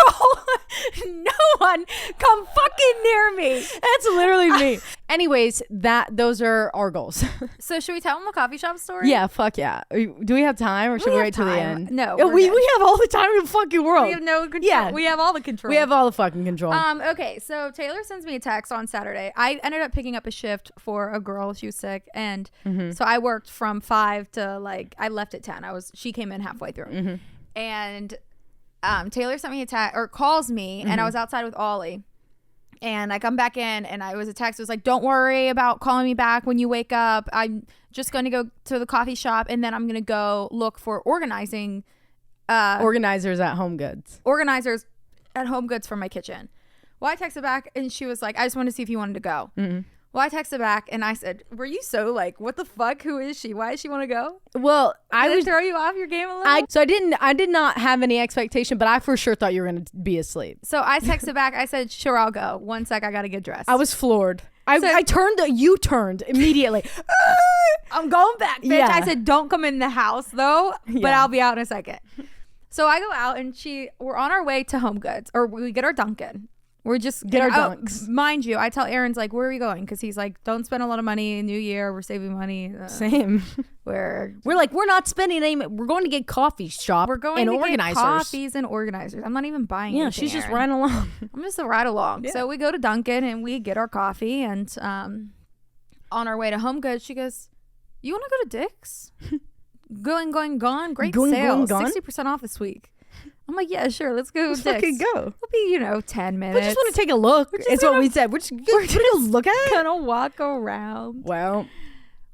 No one come fucking near me. That's literally me. Anyways, those are our goals. So should we tell them the coffee shop story? Yeah, fuck yeah. Do we have time or should we wait till the end? No. We have all the time in the fucking world. We have no control. Yeah. We have all the control. We have all the fucking control. Okay, so Taylor sends me a text on Saturday. I ended up picking up a shift for a girl. She was sick. And so I worked from 5 to like, I left at 10. She came in halfway through. And Taylor sent me a text or calls me and I was outside with Ollie. And I come back in and it was a text. It was like, don't worry about calling me back when you wake up. I'm just going to go to the coffee shop and then I'm going to go look for organizers at Home Goods. Organizers at Home Goods for my kitchen. Well, I texted back and she was like, I just wanted to see if you wanted to go. Mm-hmm. Well, I texted back and I said, were you so like, what the fuck? Who is she? Why does she want to go? Well, Did it throw you off your game a little? I did not have any expectation, but I for sure thought you were going to be asleep. So I texted back. I said, sure, I'll go. 1 sec. I got to get dressed. I was floored. I turned, you turned immediately. I'm going back, bitch. Yeah. I said, don't come in the house though, but I'll be out in a second. So I go out and we're on our way to Home Goods, or we get our Dunkin'. We're just get our dunks. Mind you, I tell Aaron's like, where are we going? Because he's like, don't spend a lot of money. New Year, we're saving money. Same. We're like, we're not spending any. We're going to get coffee shop. We're going to organizers. get coffees and organizers. I'm not even buying. Yeah, anything, she's just Aaron. riding along. I'm just a ride along. Yeah. So we go to Dunkin' and we get our coffee, and on our way to Home Goods, she goes, "You want to go to Dick's? Going, gone. Great sale, 60% off this week." I'm like, yeah, sure. Let's go. Let's fucking go. It'll be 10 minutes. We just want to take a look. It's what we said. We're just gonna look at it. Gonna walk around. Well,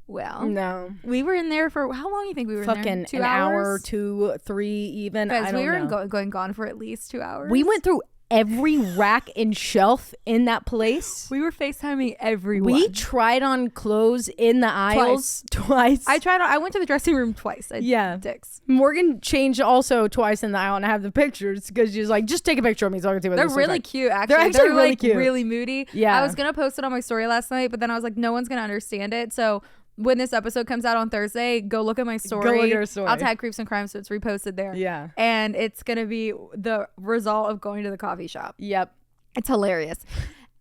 no. We were in there for how long? Do you think we were in there? Fucking 2 an hours? hour, 2, 3, even. Guys, I don't we were know. going gone for at least 2 hours. We went through every rack and shelf in that place. We were FaceTiming everyone. We tried on clothes in the aisles twice. I went to the dressing room twice at Dick's. Morgan changed also twice in the aisle, and I have the pictures because she's like, just take a picture of me so I can see what they're this really looks like. cute. Actually, They're actually really like, cute. really moody. Yeah. I was gonna post it on my story last night, but then I was like, no one's gonna understand it. So when this episode comes out on Thursday, go look at my story. Go look at her story. I'll tag Creeps and Crime so it's reposted there. Yeah. And it's gonna be the result of going to the coffee shop. Yep. It's hilarious.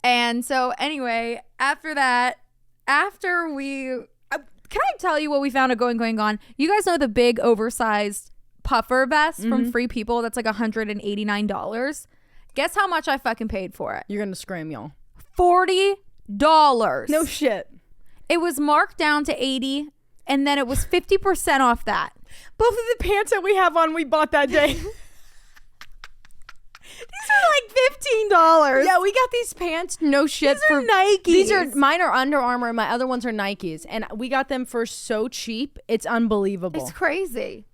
And so anyway, after that, can I tell you what we found at Going Gone? You guys know the big oversized puffer vest from Free People that's like $189. Guess how much I fucking paid for it? You're gonna scream, y'all. $40. No shit. It was marked down to $80, and then it was 50% off that. Both of the pants that we have on, we bought that day. These are like $15. Yeah, we got these pants. No shit. These are Nikes. Mine are Under Armour, and my other ones are Nikes, and we got them for so cheap. It's unbelievable. It's crazy.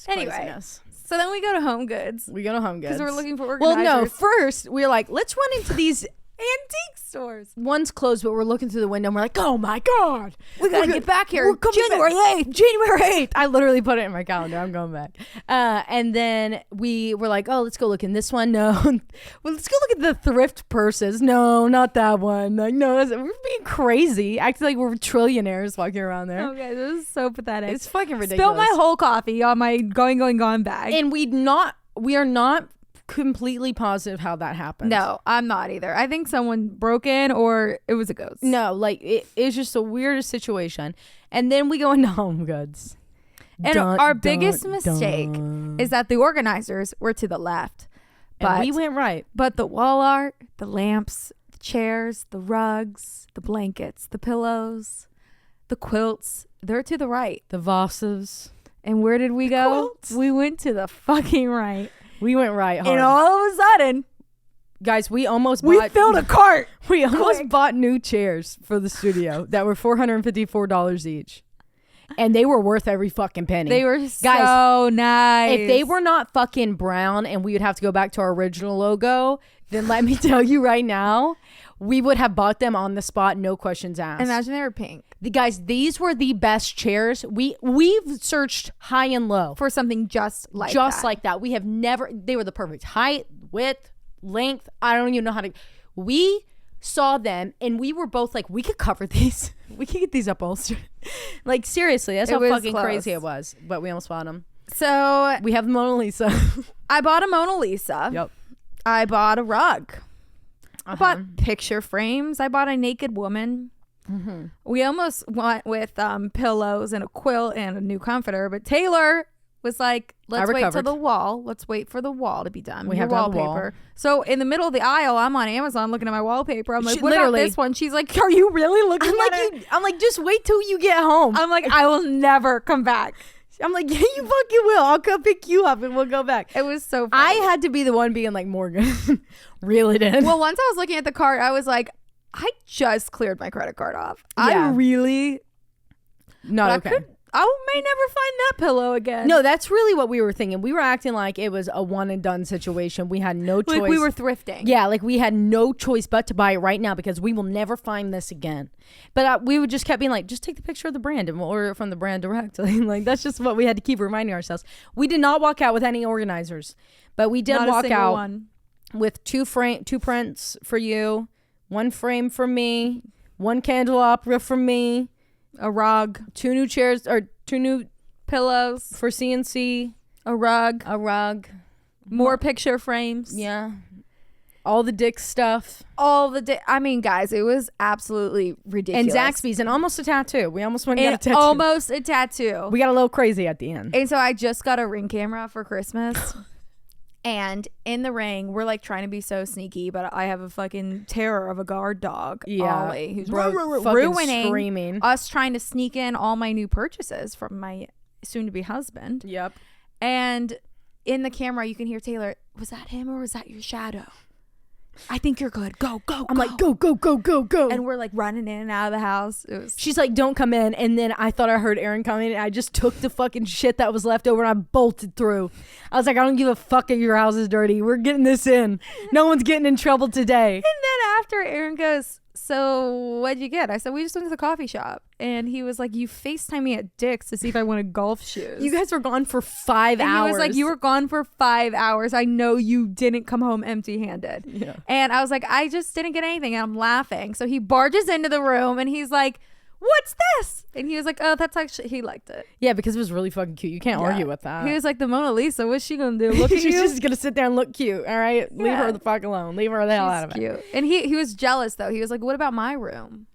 Anyway, craziness. so then we go to Home Goods. We go to Home Goods Because we're looking for organizers. Well, no. First, we were like, let's run into these antique stores. One's closed, but we're looking through the window and we're like, oh my God. We gotta get back here. We're coming January 8th. January 8th. I literally put it in my calendar. I'm going back. And then we were like, oh, let's go look in this one. No. Well, let's go look at the thrift purses. No, not that one. Like, no, we're being crazy. Acting like we're trillionaires walking around there. Okay, this is so pathetic. It's fucking ridiculous. Spilled my whole coffee on my going gone bag. And we are not completely positive how that happened. No, I'm not either. I think someone broke in or it was a ghost. No, like it's just the weirdest situation. And then we go into Home Goods. And our biggest mistake is that the organizers were to the left. But and we went right. But the wall art, the lamps, the chairs, the rugs, the blankets, the pillows, the quilts, they're to the right. The vases. And where did we go? Quilts. We went to the fucking right. We went right hard. And all of a sudden, guys, we filled a cart. We almost bought new chairs for the studio that were $454 each. And they were worth every fucking penny. They were so nice. If they were not fucking brown and we would have to go back to our original logo, then let me tell you right now, we would have bought them on the spot, no questions asked. Imagine they were pink. Guys, these were the best chairs. We've searched high and low for something just like that. We have never, they were the perfect height, width, length. I don't even know how to, we saw them and we were both like, we could cover these. We could get these upholstered. Like seriously, that's how fucking crazy it was. But we almost bought them. So we have the Mona Lisa. I bought a Mona Lisa. Yep. I bought a rug. I bought picture frames. I bought a naked woman. Mm-hmm. We almost went with pillows and a quilt and a new comforter, but Taylor was like, let's wait till the wall. Let's wait for the wall to be done. We have wallpaper. So in the middle of the aisle, I'm on Amazon looking at my wallpaper. I'm like, what about this one? She's like, are you really looking at it? I'm like, just wait till you get home. I'm like, I will never come back. I'm like, yeah, you fucking will. I'll come pick you up and we'll go back. It was so funny. I had to be the one being like, Morgan, reel it in. Well, once I was looking at the cart, I was like, I just cleared my credit card off. Yeah. I really not okay. I may never find that pillow again. No, that's really what we were thinking. We were acting like it was a one and done situation. We had no choice. Like we were thrifting. Yeah, like we had no choice but to buy it right now because we will never find this again. But we would just kept being like, just take the picture of the brand and we'll order it from the brand directly. Like that's just what we had to keep reminding ourselves. We did not walk out with any organizers, but we did walk out with two prints for you, one frame for me, one candelabra for me, a rug, 2 new chairs or 2 new pillows for CNC, a rug, more picture frames. Yeah. All the dick stuff. I mean, guys, it was absolutely ridiculous. And Zaxby's and almost a tattoo. We almost went and got a tattoo. Almost a tattoo. We got a little crazy at the end. And so I just got a Ring camera for Christmas. And in the Ring, we're like trying to be so sneaky, but I have a fucking terror of a guard dog, Ollie, who's ruining screaming. Us trying to sneak in all my new purchases from my soon-to-be husband. Yep. And in the camera, you can hear Taylor, was that him or was that your shadow? I think you're good. Go. I'm like, go. And we're like running in and out of the house. She's like, don't come in. And then I thought I heard Aaron coming and I just took the fucking shit that was left over and I bolted through. I was like, I don't give a fuck if your house is dirty. We're getting this in. No one's getting in trouble today. And then after Aaron goes, so what'd you get? I said, we just went to the coffee shop. And he was like, you FaceTime me at Dick's to see if I wanted golf shoes. You guys were gone for 5 hours. He was like, you were gone for 5 hours. I know you didn't come home empty handed. Yeah. And I was like, I just didn't get anything. And I'm laughing. So he barges into the room and he's like, what's this? And he was like, oh, that's actually, he liked it. Yeah, because it was really fucking cute. You can't argue with that. He was like, the Mona Lisa, what's she gonna do? Look at you? She's just gonna sit there and look cute. All right, leave her the fuck alone. Leave her the hell out of it. Cute. And he was jealous though. He was like, what about my room?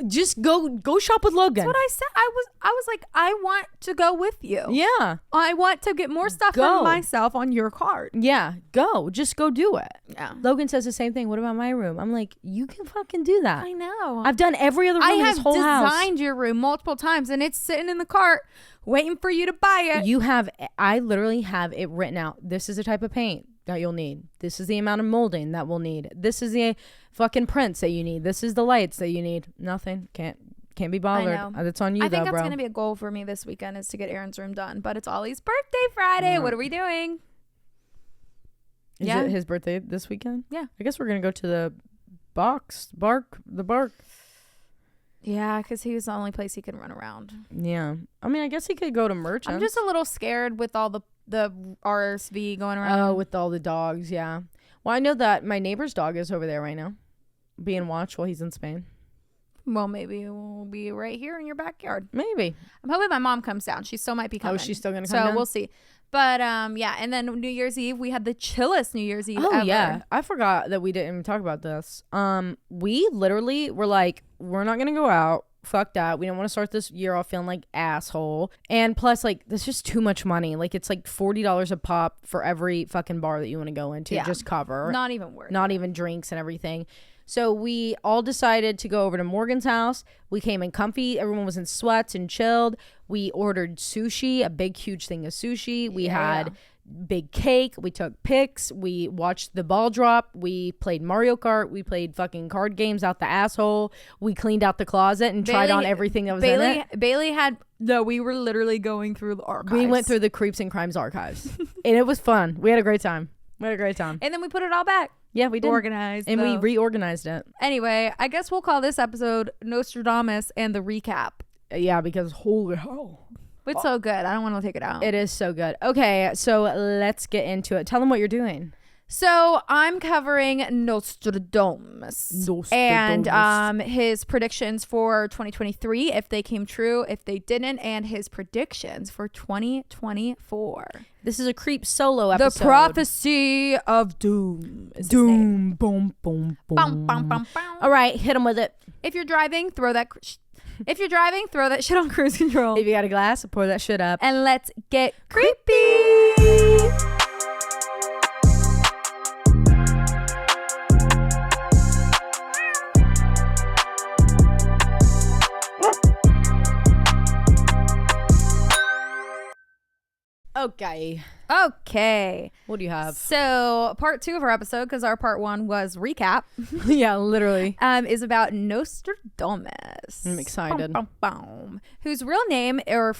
Just go shop with Logan. That's what I said. I was like, I want to go with you. Yeah. I want to get more stuff for myself on your card. Yeah. Just go do it. Yeah. Logan says the same thing. What about my room? I'm like, you can fucking do that. I know. I've done every other room in this whole house. I have designed your room multiple times and it's sitting in the cart waiting for you to buy it. I literally have it written out. This is the type of paint that you'll need. This is the amount of molding that we'll need. This is the fucking prints that you need. This is the lights that you need. Nothing. Can't be bothered. That's on you, I think that's going to be a goal for me this weekend is to get Aaron's room done. But it's Ollie's birthday Friday. What are we doing? Is it his birthday this weekend? Yeah. I guess we're going to go to the bark. Yeah, because he was the only place he could run around. Yeah. I mean, I guess he could go to Merchants. I'm just a little scared with all the RSV going around. Oh, with all the dogs, yeah. Well, I know that my neighbor's dog is over there right now, being watched while he's in Spain. Well, maybe we'll be right here in your backyard. Maybe. I'm hoping my mom comes down. She still might be coming. Oh, she's still going to come down? So we'll see. But, yeah. And then New Year's Eve, we had the chillest New Year's Eve ever. Oh, yeah. I forgot that we didn't even talk about this. We literally were like, we're not going to go out. Fuck that. We don't want to start this year off feeling like asshole. And plus, like, there's just too much money. Like, it's like $40 a pop for every fucking bar that you want to go into. Yeah. Just cover. Not even worth it. Not even drinks and everything. So we all decided to go over to Morgan's house. We came in comfy. Everyone was in sweats and chilled. We ordered sushi, a big, huge thing of sushi. We had big cake. We took pics. We watched the ball drop. We played Mario Kart. We played fucking card games out the asshole. We cleaned out the closet and tried on everything that was in it. Bailey had... No, we were literally going through the archives. We went through the Creeps and Crimes archives. And it was fun. We had a great time. And then we put it all back. Yeah, we did. Organized. And we reorganized it. Anyway, I guess we'll call this episode Nostradamus and the recap. Yeah, because holy hell. It's so good. I don't want to take it out. It is so good. Okay, so let's get into it. Tell them what you're doing. So I'm covering Nostradamus. And his predictions for 2023, if they came true, if they didn't, and his predictions for 2024. This is a creep solo episode. The prophecy of doom. Doom. Boom, boom, boom. Bum, bum, bum, bum. All right, hit them with it. If you're driving, throw that shit on cruise control. If you got a glass, pour that shit up. And let's get creepy. Okay. What do you have? So part 2 of our episode, because our part 1 was recap. Yeah, literally. Is about Nostradamus. I'm excited. Whose real name or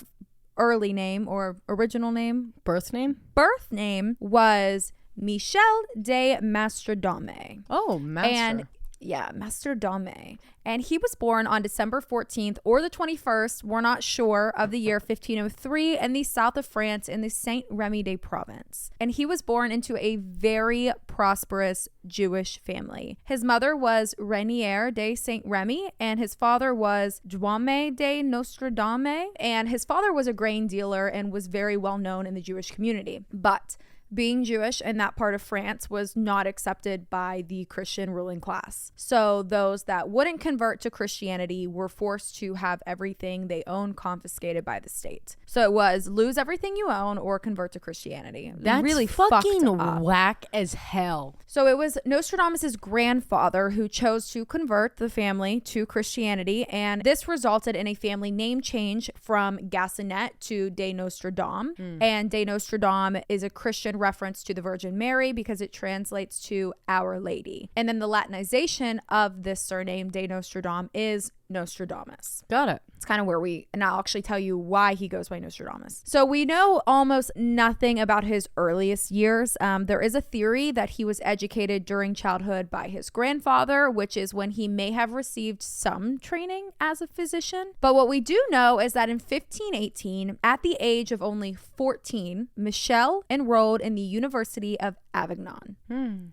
early name or original name, birth name was Michel de Mastradame. Oh, master. And yeah, Mastradame. And he was born on December 14th or the 21st, we're not sure, of the year 1503 in the south of France in the Saint-Remy province. And he was born into a very prosperous Jewish family. His mother was Renière de Saint-Remy and his father was Duame de Nostradame. And his father was a grain dealer and was very well known in the Jewish community. But being Jewish in that part of France was not accepted by the Christian ruling class. So those that wouldn't convert to Christianity were forced to have everything they owned confiscated by the state. So it was lose everything you own or convert to Christianity. That's really fucking whack as hell. So it was Nostradamus' grandfather who chose to convert the family to Christianity, and this resulted in a family name change from Gassenet to de Nostradam. And de Nostradam is a Christian reference to the Virgin Mary because it translates to Our Lady. And then the Latinization of this surname, de Nostradam, is Nostradamus. Got it. It's kind of where and I'll actually tell you why he goes by Nostradamus. So we know almost nothing about his earliest years. There is a theory that he was educated during childhood by his grandfather, which is when he may have received some training as a physician. But what we do know is that in 1518, at the age of only 14, Michel enrolled in the University of Avignon.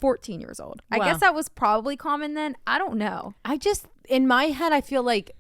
14 years old. Wow. I guess that was probably common then. I don't know. In my head, I feel like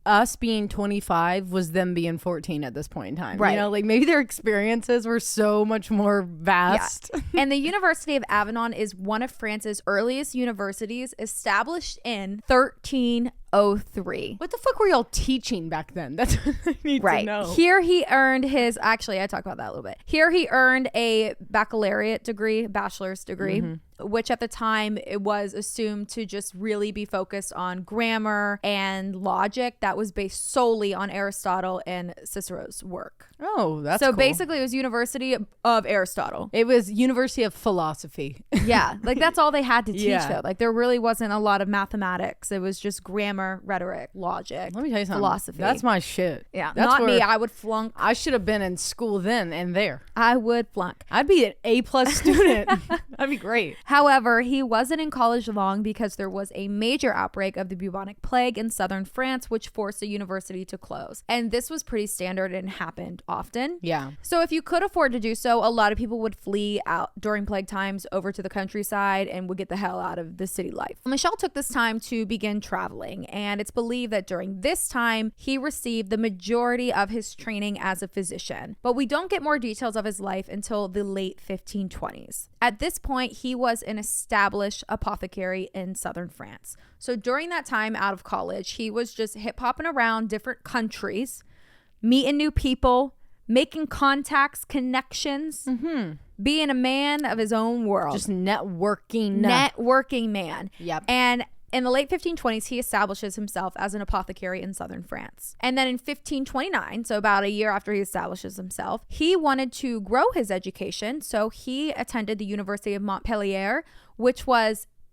us being 25 was them being 14 at this point in time. Right. You know, like maybe their experiences were so much more vast. Yeah. And the University of Avignon is one of France's earliest universities, established in 1303. What the fuck were y'all teaching back then? That's what I need to know. Here he earned his, actually, I talk about that a little bit. Here he earned a bachelor's degree, which at the time it was assumed to just really be focused on grammar and logic that was based solely on Aristotle and Cicero's work. Oh, that's so cool. Basically it was University of Aristotle. It was University of Philosophy. Yeah, like that's all they had to teach though. Like there really wasn't a lot of mathematics. It was just grammar, rhetoric, logic. Let me tell you something. Philosophy. That's my shit. Yeah, that's not me. I would flunk. I should have been in school then and there. I would flunk. I'd be an A+ student. That'd be great. However, he wasn't in college long because there was a major outbreak of the bubonic plague in southern France, which forced the university to close. And this was pretty standard and happened often. Yeah. So if you could afford to do so, a lot of people would flee out during plague times over to the countryside and would get the hell out of the city life. Michel took this time to begin traveling, and it's believed that during this time, he received the majority of his training as a physician. But we don't get more details of his life until the late 1520s. At this point, he was an established apothecary in southern France. So during that time out of college, he was just hip-hopping around different countries, meeting new people, making contacts, connections, being a man of his own world. Just networking. Networking man. Yep. And in the late 1520s, he establishes himself as an apothecary in southern France. And then in 1529, so about a year after he establishes himself, he wanted to grow his education. So he attended the University of Montpellier, which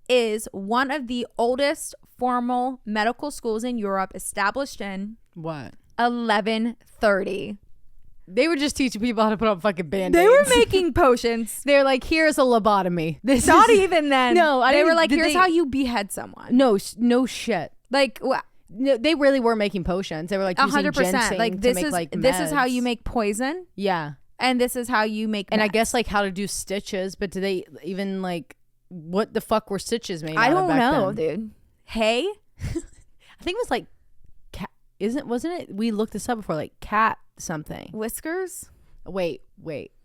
is one of the oldest formal medical schools in Europe, established in 1130. They were just teaching people how to put on fucking band-aids. They were making potions. They're like, here's a lobotomy. This not even then. No, they were like, here's how you behead someone. No shit. Like, no, they really were making potions. They were like using 100%. Ginseng like this to make is like meds. This is how you make poison. Yeah, and this is how you make. And meds. I guess like how to do stitches. But do they even like what the fuck were stitches made? I out don't of back know, then? dude. Hey, I think it was like cat. Wasn't it? We looked this up before. Like cat something. Whiskers. Wait.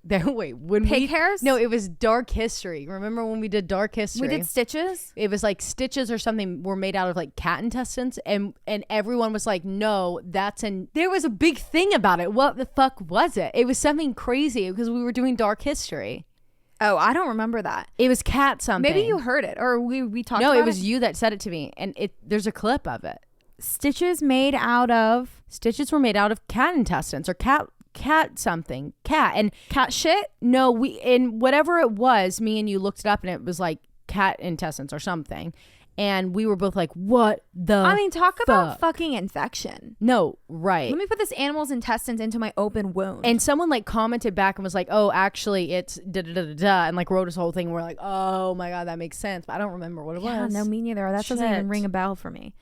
When pig hairs? No, it was Dark History. Remember when we did Dark History? We did stitches. It was like stitches or something were made out of like cat intestines, and everyone was like, no, there was a big thing about it. What the fuck was it? It was something crazy because we were doing Dark History. Oh, I don't remember that. It was cat something. Maybe you heard it or we talked about it. No, it was you that said it to me, and there's a clip of it. Stitches were made out of cat intestines or cat something. And cat shit? No, whatever it was, me and you looked it up and it was like cat intestines or something. And we were both like, what the I mean, talk fuck? about fucking infection. No, right. Let me put this animal's intestines into my open wound. And someone like commented back and was like, oh, actually it's da-da-da-da-da, and like wrote this whole thing. And we're like, oh my God, that makes sense. But I don't remember what it was. No, me neither. That doesn't even ring a bell for me.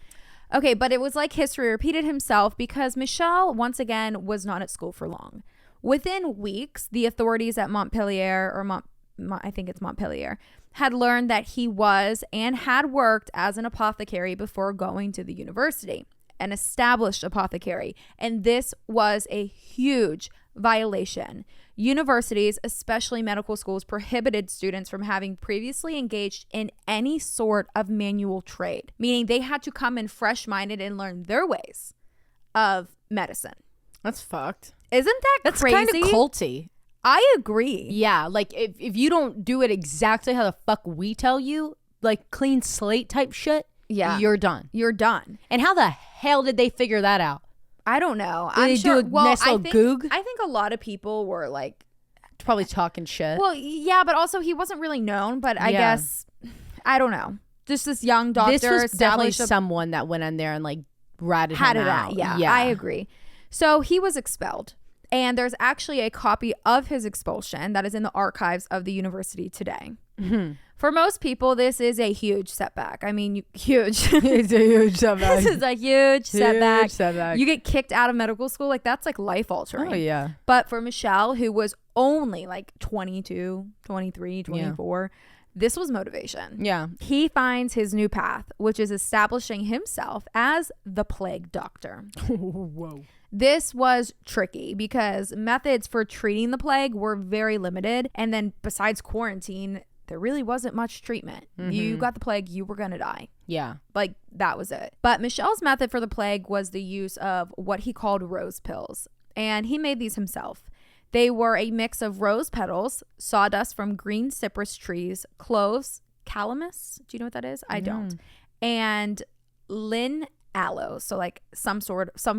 Okay, but it was like history repeated himself because Michel, once again, was not at school for long. Within weeks, the authorities at Montpellier, or I think it's Montpellier, had learned that he was and had worked as an apothecary before going to the university, an established apothecary. And this was a huge violation. Universities, especially medical schools, prohibited students from having previously engaged in any sort of manual trade, meaning they had to come in fresh-minded and learn their ways of medicine. That's fucked. Isn't that crazy? That's kind of culty. I agree. Yeah, like if you don't do it exactly how the fuck we tell you, like clean slate type shit, you're done. You're done. And how the hell did they figure that out? I don't know. Did they do a nice little goog? I think a lot of people were like probably talking shit. Well, yeah, but also he wasn't really known, but I guess I don't know. Just this young doctor. This was definitely someone that went in there and like ratted him out. Yeah, I agree. So he was expelled. And there's actually a copy of his expulsion that is in the archives of the university today. Mm-hmm. For most people, this is a huge setback. I mean, huge. It's a huge setback. This is a huge setback. You get kicked out of medical school. Like, that's like life altering. Oh, yeah. But for Michel, who was only like 22, 23, 24, this was motivation. Yeah. He finds his new path, which is establishing himself as the plague doctor. Whoa. This was tricky because methods for treating the plague were very limited. And then besides quarantine, there really wasn't much treatment. Mm-hmm. You got the plague, you were going to die. Yeah. Like, that was it. But Michel's method for the plague was the use of what he called rose pills. And he made these himself. They were a mix of rose petals, sawdust from green cypress trees, cloves, calamus. Do you know what that is? I don't. And aloe, so like some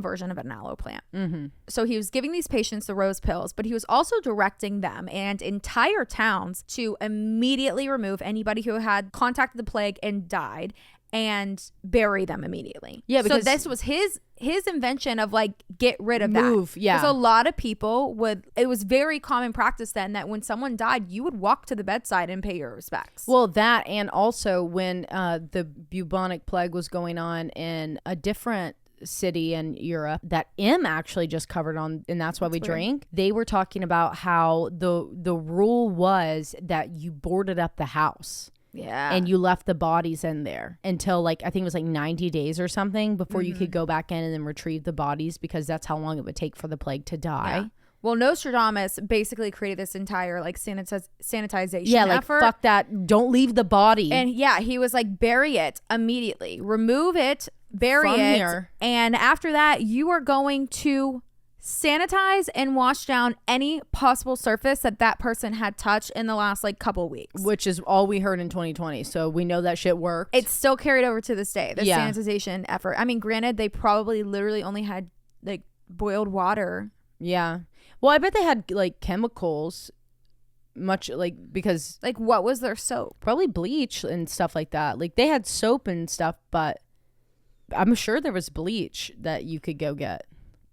version of an aloe plant. Mm-hmm. So he was giving these patients the rose pills, but he was also directing them and entire towns to immediately remove anybody who had contacted the plague and died and bury them immediately. Yeah, because so this was his invention of like get rid of that. Yeah, because a lot of people it was very common practice then that when someone died, you would walk to the bedside and pay your respects. Well, that, and also when the bubonic plague was going on in a different city in Europe that M actually just covered on, and that's why we drink. They were talking about how the rule was that you boarded up the house. Yeah. And you left the bodies in there until like, I think it was like 90 days or something before you could go back in and then retrieve the bodies, because that's how long it would take for the plague to die. Yeah. Well, Nostradamus basically created this entire like sanitization like effort. fuck that. Don't leave the body. And yeah, he was like, bury it immediately. Remove it, bury it. Here. And after that, you are going to sanitize and wash down any possible surface that person had touched in the last like couple weeks, which is all we heard in 2020, so we know that shit worked. It's still carried over to this day, the sanitization effort. I mean, granted, they probably literally only had like boiled water. Yeah, well, I bet they had like chemicals, much like, because like, what was their soap? Probably bleach and stuff like that. Like they had soap and stuff, but I'm sure there was bleach that you could go get.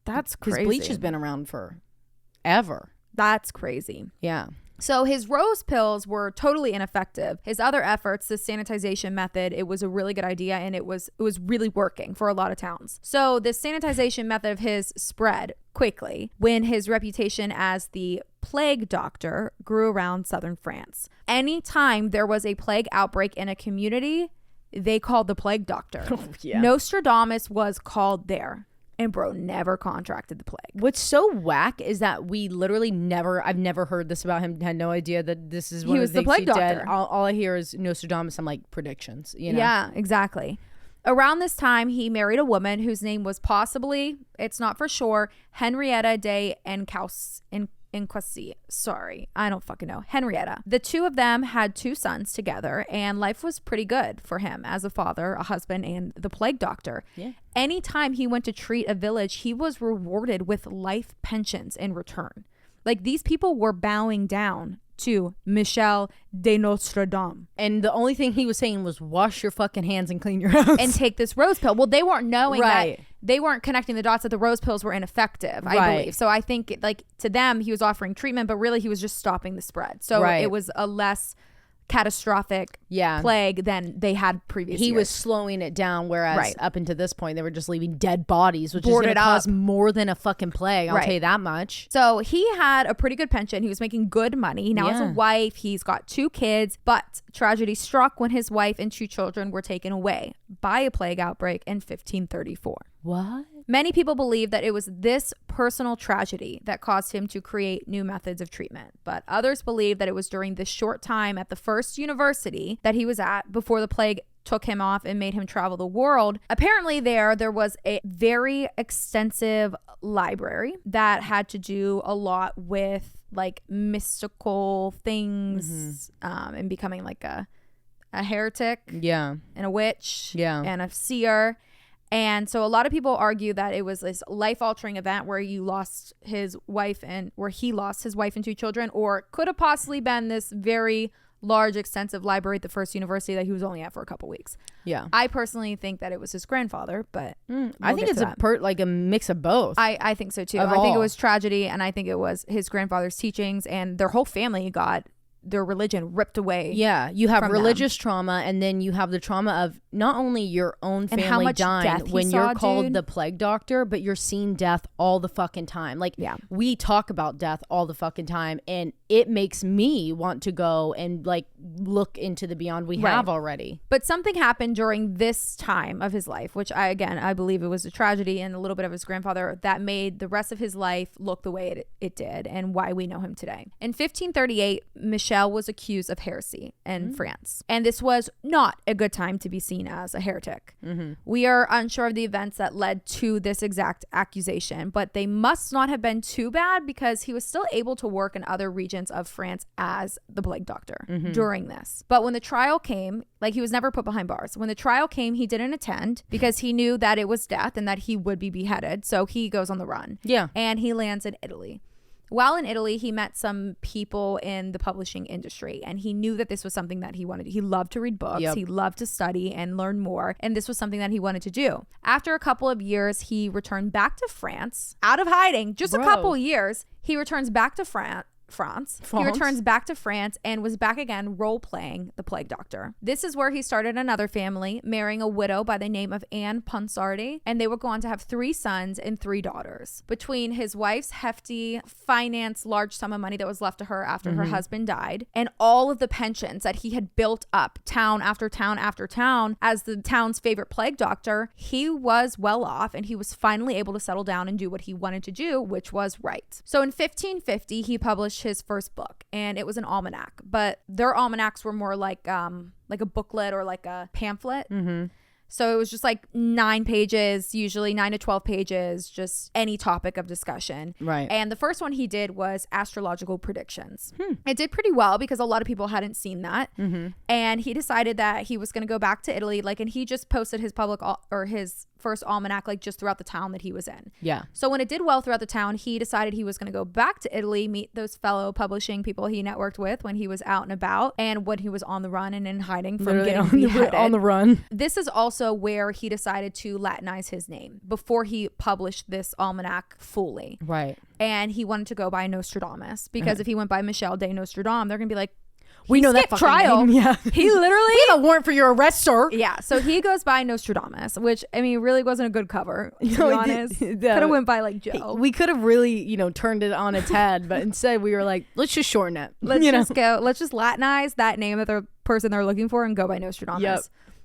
That's crazy. Because bleach has been around forever. That's crazy. Yeah. So his rose pills were totally ineffective. His other efforts, the sanitization method, it was a really good idea, and it was really working for a lot of towns. So this sanitization method of his spread quickly when his reputation as the plague doctor grew around southern France. Anytime there was a plague outbreak in a community, they called the plague doctor. Oh, yeah. Nostradamus was called there. And bro never contracted the plague. What's so whack is that we literally I've never heard this about him. Had no idea that this is one of the things plague he doctor. did. All I hear is Nostradamus. I'm like, predictions, you know? Yeah, exactly. Around this time, he married a woman whose name was possibly, it's not for sure, Henrietta de Enquasi. Sorry, I don't fucking know. Henrietta. The two of them had 2 sons together, and life was pretty good for him as a father, a husband, and the plague doctor. Yeah. Anytime he went to treat a village, he was rewarded with life pensions in return. Like, these people were bowing down to Michel de Nostradamus. And the only thing he was saying was wash your fucking hands and clean your house. And take this rose pill. Well, they weren't knowing that. They weren't connecting the dots that the rose pills were ineffective, I believe. So I think like to them, he was offering treatment, but really he was just stopping the spread. So it was a less catastrophic plague than they had previously. He was slowing it down, whereas up until this point they were just leaving dead bodies, which is going to cause more than a fucking plague. I'll tell you that much. So he had a pretty good pension. He was making good money. He now has a wife. He's got 2 kids, but tragedy struck when his wife and 2 children were taken away by a plague outbreak in 1534. What? Many people believe that it was this personal tragedy that caused him to create new methods of treatment, but others believe that it was during this short time at the first university that he was at before the plague took him off and made him travel the world. Apparently there was a very extensive library that had to do a lot with like mystical things and becoming like a heretic and a witch and a seer. And so a lot of people argue that it was this life-altering event where he lost his wife and 2 children, or it could have possibly been this very large, extensive library at the first university that he was only at for a couple weeks. Yeah. I personally think that it was his grandfather, but I think it's like a mix of both. I think so too. I think it was tragedy, and I think it was his grandfather's teachings, and their whole family got their religion ripped away. Yeah, you have religious trauma, and then you have the trauma of not only your own family dying when you're called the plague doctor, but you're seeing death all the fucking time. Like, we talk about death all the fucking time, and it makes me want to go and like look into the beyond we have already. But something happened during this time of his life, which I believe it was a tragedy and a little bit of his grandfather, that made the rest of his life look the way it did, and why we know him today. In 1538, Michel was accused of heresy in France, and this was not a good time to be seen as a heretic. We are unsure of the events that led to this exact accusation, but they must not have been too bad, because he was still able to work in other regions of France as the plague doctor during this. But when the trial came, like, he was never put behind bars. When the trial came, he didn't attend because he knew that it was death and that he would be beheaded. So he goes on the run. Yeah. And he lands in Italy. While in Italy, he met some people in the publishing industry, and he knew that this was something that he wanted. He loved to read books. He loved to study and learn more, and this was something that he wanted to do. After a couple of years, he returned back to France out of hiding. Just a couple of years. He returns back to France. He returns back to France and was back again role-playing the plague doctor. This is where he started another family, marrying a widow by the name of Anne Ponsardi, and they would go on to have 3 sons and 3 daughters. Between his wife's hefty finance, large sum of money that was left to her after her husband died, and all of the pensions that he had built up town after town after town as the town's favorite plague doctor, he was well off, and he was finally able to settle down and do what he wanted to do, which was write. So in 1550, he published his first book, and it was an almanac, but their almanacs were more like a booklet or like a pamphlet. So it was just like 9 pages, usually 9 to 12 pages, just any topic of discussion. Right. And the first one he did was astrological predictions. It did pretty well because a lot of people hadn't seen that. And he decided that he was going to go back to Italy, and he just posted his his first almanac just throughout the town that he was in. Yeah. So when it did well throughout the town, he decided he was going to go back to Italy, meet those fellow publishing people he networked with when he was out and about, and when he was on the run and in hiding from getting beheaded. On the run. This is also where he decided to Latinize his name before he published this almanac fully. Right. And he wanted to go by Nostradamus, because if he went by Michel de Nostradamus, they're going to be like, we know that trial. Name. Yeah. He literally... We have a warrant for your arrest, sir. Yeah. So he goes by Nostradamus, which, I mean, really wasn't a good cover, to be honest. Could have went by like Joe. We could have really, turned it on its head, but instead we were like, let's just shorten it. Let's just Latinize that name of the person they're looking for and go by Nostradamus. Yep.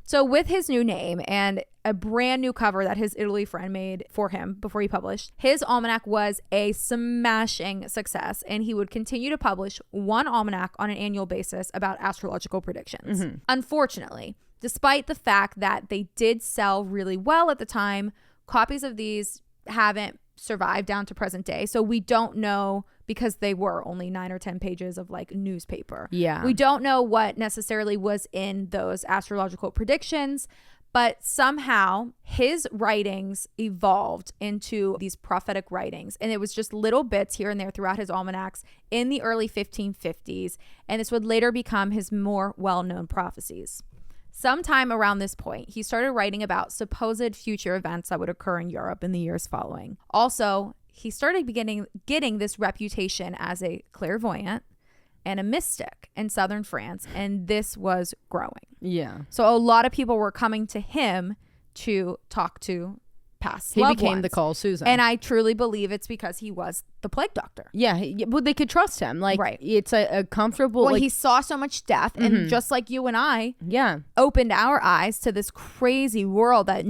So with his new name and a brand new cover that his Italy friend made for him before he published, his almanac was a smashing success, and he would continue to publish 1 almanac on an annual basis about astrological predictions. Unfortunately, despite the fact that they did sell really well at the time, copies of these haven't survived down to present day. So we don't know, because they were only 9 or 10 pages of newspaper. Yeah. We don't know what necessarily was in those astrological predictions, But somehow his writings evolved into these prophetic writings. And it was just little bits here and there throughout his almanacs in the early 1550s. And this would later become his more well-known prophecies. Sometime around this point, he started writing about supposed future events that would occur in Europe in the years following. Also, he started getting this reputation as a clairvoyant and a mystic in southern France, and this was growing. Yeah. So a lot of people were coming to him to talk to past loved became ones. the Call Susan. And I truly believe it's because he was the plague doctor. Yeah, well, they could trust him. Like, right. It's a comfortable... Well, he saw so much death, and just like you and I opened our eyes to this crazy world that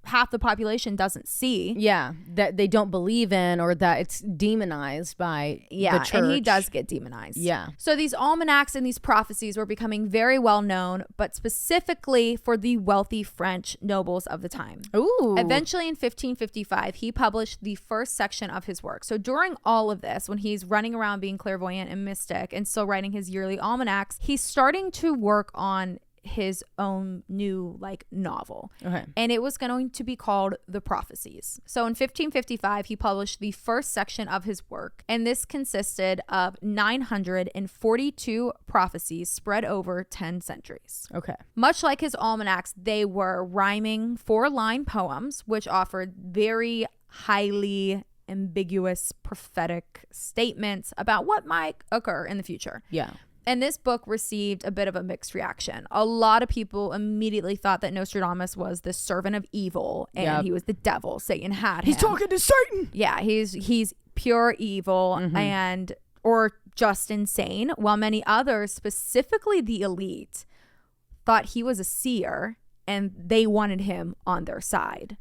half the population doesn't see. Yeah, that they don't believe in, or that it's demonized by the church. And he does get demonized. Yeah. So these almanacs and these prophecies were becoming very well known, but specifically for the wealthy French nobles of the time. Ooh. Eventually in 1555, he published the first section of his work. So during all of this, when he's running around being clairvoyant and mystic and still writing his yearly almanacs, he's starting to work on his own new novel. Okay. And it was going to be called The Prophecies. So in 1555, he published the first section of his work, and this consisted of 942 prophecies spread over 10 centuries. Okay. Much like his almanacs, they were rhyming 4-line poems, which offered very highly ambiguous prophetic statements about what might occur in the future. Yeah. And this book received a bit of a mixed reaction. A lot of people immediately thought that Nostradamus was the servant of evil, and he was the devil. Satan had him. He's talking to Satan. Yeah, he's pure evil or just insane, while many others, specifically the elite, thought he was a seer and they wanted him on their side.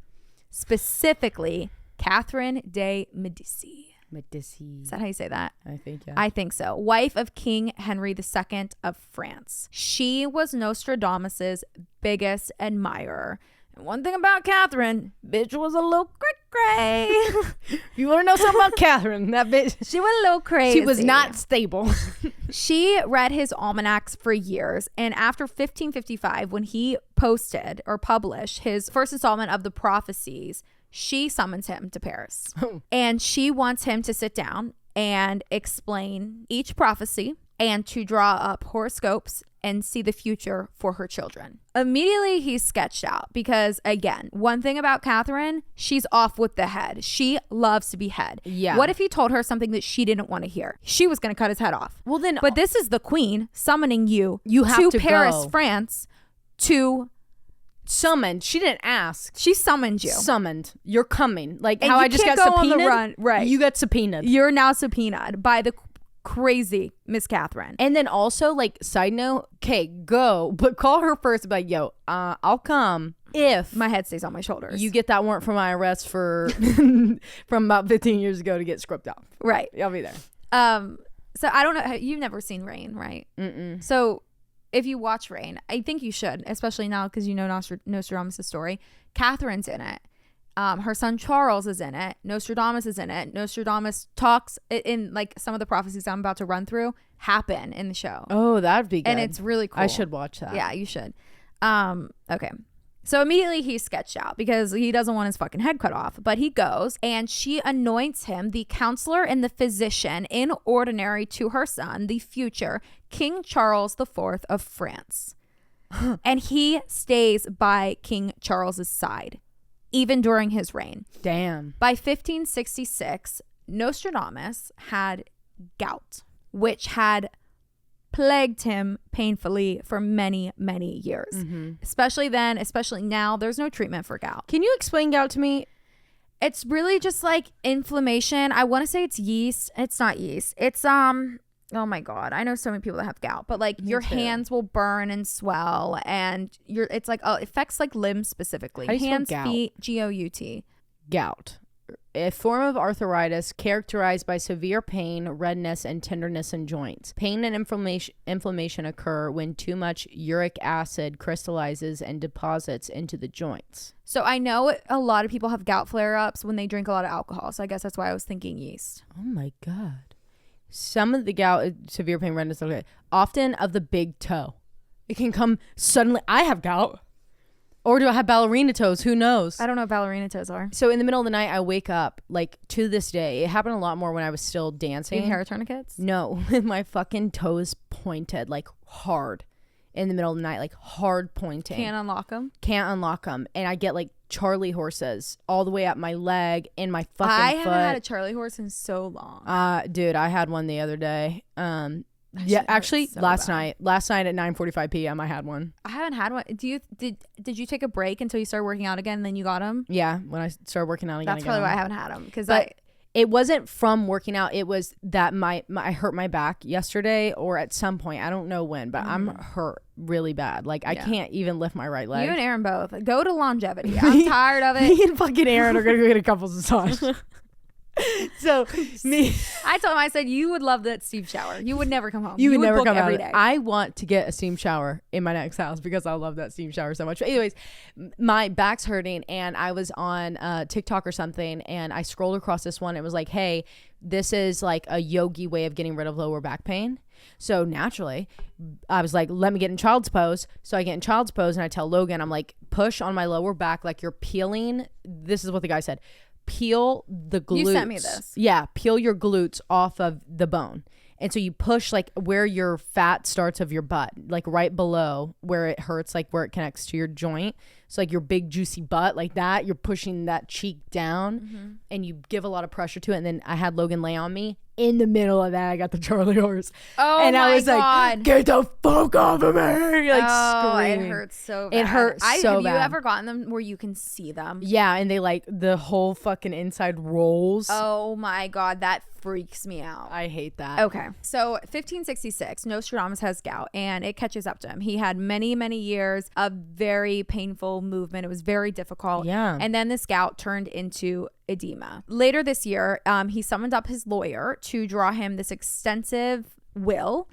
Specifically, Catherine de Medici. Is that how you say that? I think, yeah. I think so. Wife of King Henry II of France. She was Nostradamus's biggest admirer. And one thing about Catherine, bitch was a little cray. You want to know something about Catherine? That bitch. She was a little crazy. She was not stable. She read his almanacs for years. And after 1555, when he posted or published his first installment of the prophecies, she summons him to Paris. And she wants him to sit down and explain each prophecy and to draw up horoscopes and see the future for her children. Immediately, he's sketched out because, again, one thing about Catherine, she's off with the head. She loves to be head. Yeah. What if he told her something that she didn't want to hear? She was going to cut his head off. Well, then, but this is the queen summoning you have to Paris, go. France, to... Summoned. She didn't ask. She summoned you. Summoned. You're coming. Like and how I just got go subpoenaed. On the run. Right. You got subpoenaed. You're now subpoenaed by the crazy Miss Catherine. And then also, side note, okay, go, but call her first and be like, yo, I'll come if my head stays on my shoulders. You get that warrant for my arrest from about 15 years ago to get scrubbed out. Right. I'll be there. So I don't know. You've never seen Rain, right? Mm-mm. So if you watch Rain, I think you should, especially now because you know Nostradamus' story. Catherine's in it. Her son Charles is in it. Nostradamus is in it. Nostradamus talks in some of the prophecies I'm about to run through happen in the show. Oh, that'd be good. And it's really cool. I should watch that. Yeah, you should. Okay. So immediately he's sketched out because he doesn't want his fucking head cut off. But he goes and she anoints him the counselor and the physician in ordinary to her son, the future King Charles IV of France. And he stays by King Charles's side, even during his reign. Damn. By 1566, Nostradamus had gout, which had plagued him painfully for many, many years. Mm-hmm. Especially then, especially now, there's no treatment for gout. Can you explain gout to me? It's really just like inflammation. I want to say it's yeast. It's not yeast. It's oh my God. I know so many people that have gout, but your hands will burn and swell, and it's it affects limbs specifically. How do you hands, spell gout? feet, G-O-U-T. Gout. A form of arthritis characterized by severe pain, redness, and tenderness in joints. Pain and inflammation occur when too much uric acid crystallizes and deposits into the joints. So I know a lot of people have gout flare-ups when they drink a lot of alcohol. So I guess that's why I was thinking yeast. Oh my God. Some of the gout, severe pain, redness, okay, often of the big toe. It can come suddenly. I have gout. Or do I have ballerina toes? Who knows? I don't know what ballerina toes are. So in the middle of the night, I wake up, like, to this day. It happened a lot more when I was still dancing. Hair tourniquets? No, my fucking toes pointed, like, hard in the middle of the night, like, hard pointing. Can't unlock them? Can't unlock them. And I get, like, Charlie horses all the way up my leg and my fucking foot. I haven't had a Charlie horse in so long. Dude, I had one the other day. Yeah, actually, so last bad. night at 9:45 p.m. I had one. I haven't had one. Did you take a break until you started working out again and then you got them? Yeah, when I started working out again. That's probably why I haven't had them. Because it wasn't from working out. It was that I hurt my back yesterday or at some point. I don't know when, but I'm hurt really bad. Like, I can't even lift my right leg. You and Aaron both. Go to longevity. I'm tired of it. Me and fucking Aaron are going to go get a couples massage. So I told him, I said, you would love that steam shower. You would never come home. You would never book come every out day. I want to get a steam shower in my next house because I love that steam shower so much. But anyways, my back's hurting and I was on TikTok or something and I scrolled across this one. It was like, hey, this is like a yogi way of getting rid of lower back pain. So naturally, I was like, let me get in child's pose. So I get in child's pose and I tell Logan, I'm like, push on my lower back like you're peeling. This is what the guy said. Peel the glutes. You sent me this. Yeah, peel your glutes off of the bone. And so you push like where your fat starts of your butt, like right below where it hurts, like where it connects to your joint. So like your big juicy butt, like that, you're pushing that cheek down and you give a lot of pressure to it. And then I had Logan lay on me. In the middle of that, I got the Charlie horse. Oh, and I was God. like, get the fuck off of me. Like screaming. It hurts so bad. It hurt so bad. Have you ever gotten them where you can see them? Yeah, and they like the whole fucking inside rolls. Oh my God, that freaks me out. I hate that. Okay, so 1566, Nostradamus has gout and it catches up to him. He had many, many years of very painful movement. It was very difficult. Yeah. And then this gout turned into edema. Later this year, he summoned up his lawyer to draw him this extensive will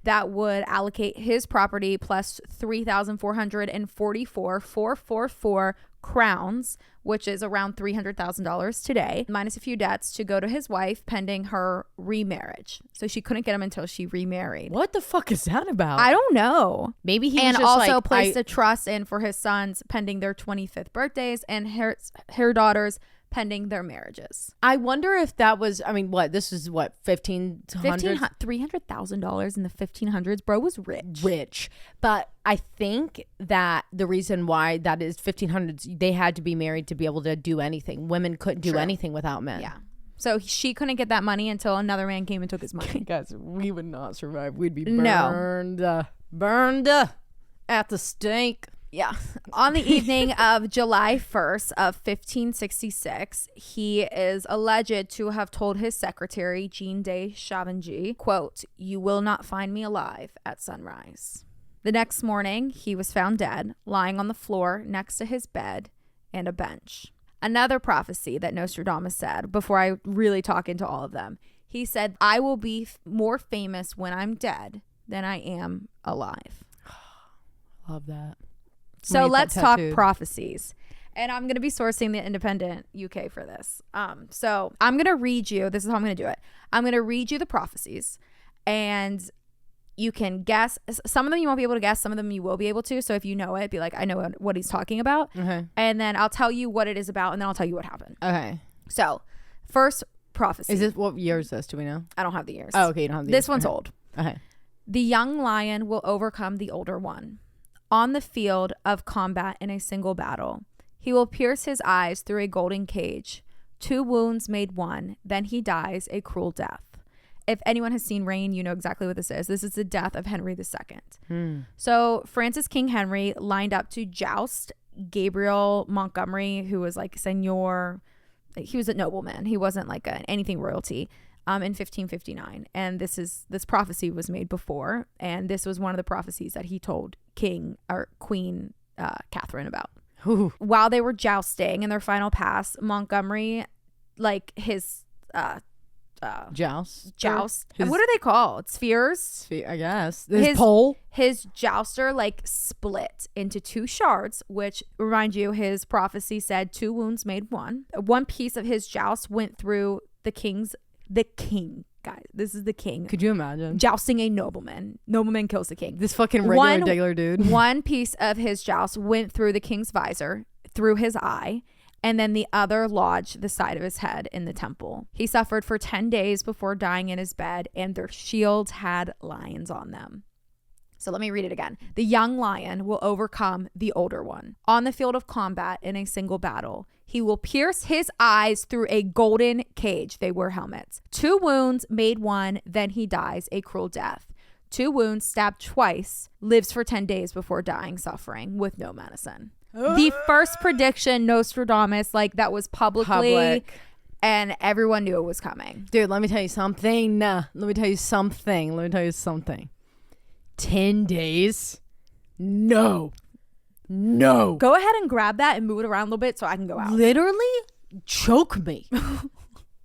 that would allocate his property plus 3,444 crowns, which is around $300,000 today, minus a few debts, to go to his wife pending her remarriage. So she couldn't get him until she remarried. What the fuck is that about? I don't know. Maybe he and was just also like, placed a trust in for his sons pending their 25th birthdays and her daughters pending their marriages. I wonder if that was, I mean, what, this is what, $300,000 in the 1500s. Bro was rich. But I think that the reason why that is 1500s, they had to be married to be able to do anything. Women couldn't do anything without men. Yeah. So she couldn't get that money until another man came and took his money. Guys, we would not survive. We'd be burned at the stake. Yeah. On the evening of July 1st of 1566, he is alleged to have told his secretary, Jean de Chavangy, quote, "You will not find me alive at sunrise." The next morning, he was found dead, lying on the floor next to his bed and a bench. Another prophecy that Nostradamus said, before I really talk into all of them, he said, "I will be more famous when I'm dead than I am alive." Love that. So let's talk prophecies. And I'm going to be sourcing the Independent UK for this. So I'm going to read you. This is how I'm going to do it. I'm going to read you the prophecies. And you can guess. Some of them you won't be able to guess. Some of them you will be able to. So if you know it, be like, I know what he's talking about. Okay. And then I'll tell you what it is about. And then I'll tell you what happened. Okay. So first prophecy. Is this, what year is this? Do we know? I don't have the years. Oh, okay. You don't have the years. This one's old. Okay. The young lion will overcome the older one. On the field of combat in a single battle, he will pierce his eyes through a golden cage. 2 wounds made 1. Then he dies a cruel death. If anyone has seen Reign, you know exactly what this is. This is the death of Henry II. So Francis King Henry lined up to joust Gabriel Montgomery, who was like seigneur. He was a nobleman. He wasn't like anything royalty. In 1559, and this prophecy was made before, and this was one of the prophecies that he told Queen Catherine about. Ooh. While they were jousting in their final pass, Montgomery, like his Joust. What are they called? Spheres? I guess. His pole. His jouster like split into 2 shards, which remind you, his prophecy said 2 wounds made 1. One piece of his joust went through the king, guy. This is the king. Could you imagine? Jousting a nobleman. Nobleman kills the king. This fucking regular dude. One piece of his joust went through the king's visor, through his eye, and then the other lodged the side of his head in the temple. He suffered for 10 days before dying in his bed, and their shields had lions on them. So let me read it again. The young lion will overcome the older one. On the field of combat in a single battle, he will pierce his eyes through a golden cage. They wear helmets. 2 wounds made one, then he dies a cruel death. 2 wounds stabbed twice, lives for 10 days before dying, suffering with no medicine. The first prediction, Nostradamus, like that was public. And everyone knew it was coming. Dude, let me tell you something. 10 days? No. Go ahead and grab that and move it around a little bit so I can go out. Literally choke me.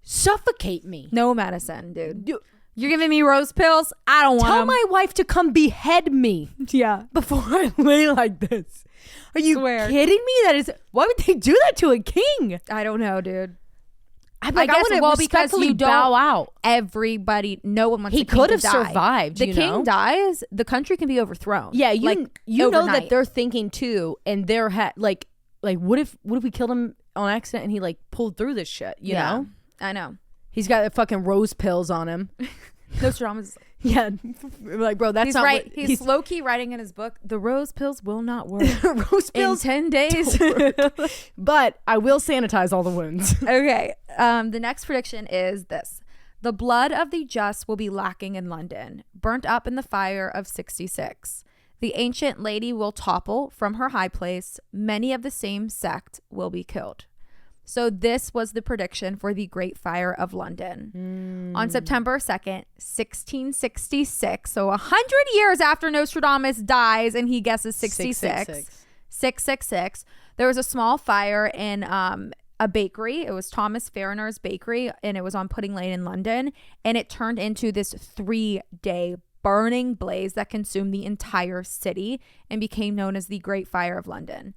Suffocate me. No medicine, dude. You're giving me rose pills? I don't want them. Tell my wife to come behead me. Yeah. Before I lay like this. Are you kidding me? Why would they do that to a king? I don't know, dude. I guess because you don't bow out. No one wants. He could have survived. The king dies, the country can be overthrown. Yeah, you know that they're thinking too, and they're like what if we killed him on accident and he like pulled through this shit? You know, I know. He's got the fucking rose pills on him. Nostradamus. Yeah, like bro, that's he's not right. He's low key writing in his book. The rose pills will not work. Rose pills in 10 days. But I will sanitize all the wounds. Okay. The next prediction is this: the blood of the just will be lacking in London, burnt up in the fire of 66. The ancient lady will topple from her high place. Many of the same sect will be killed. So this was the prediction for the Great Fire of London. On September 2nd, 1666, so 100 years after Nostradamus dies and he guesses 666, there was a small fire in a bakery. It was Thomas Farriner's bakery, and it was on Pudding Lane in London, and it turned into this 3-day burning blaze that consumed the entire city and became known as the Great Fire of London.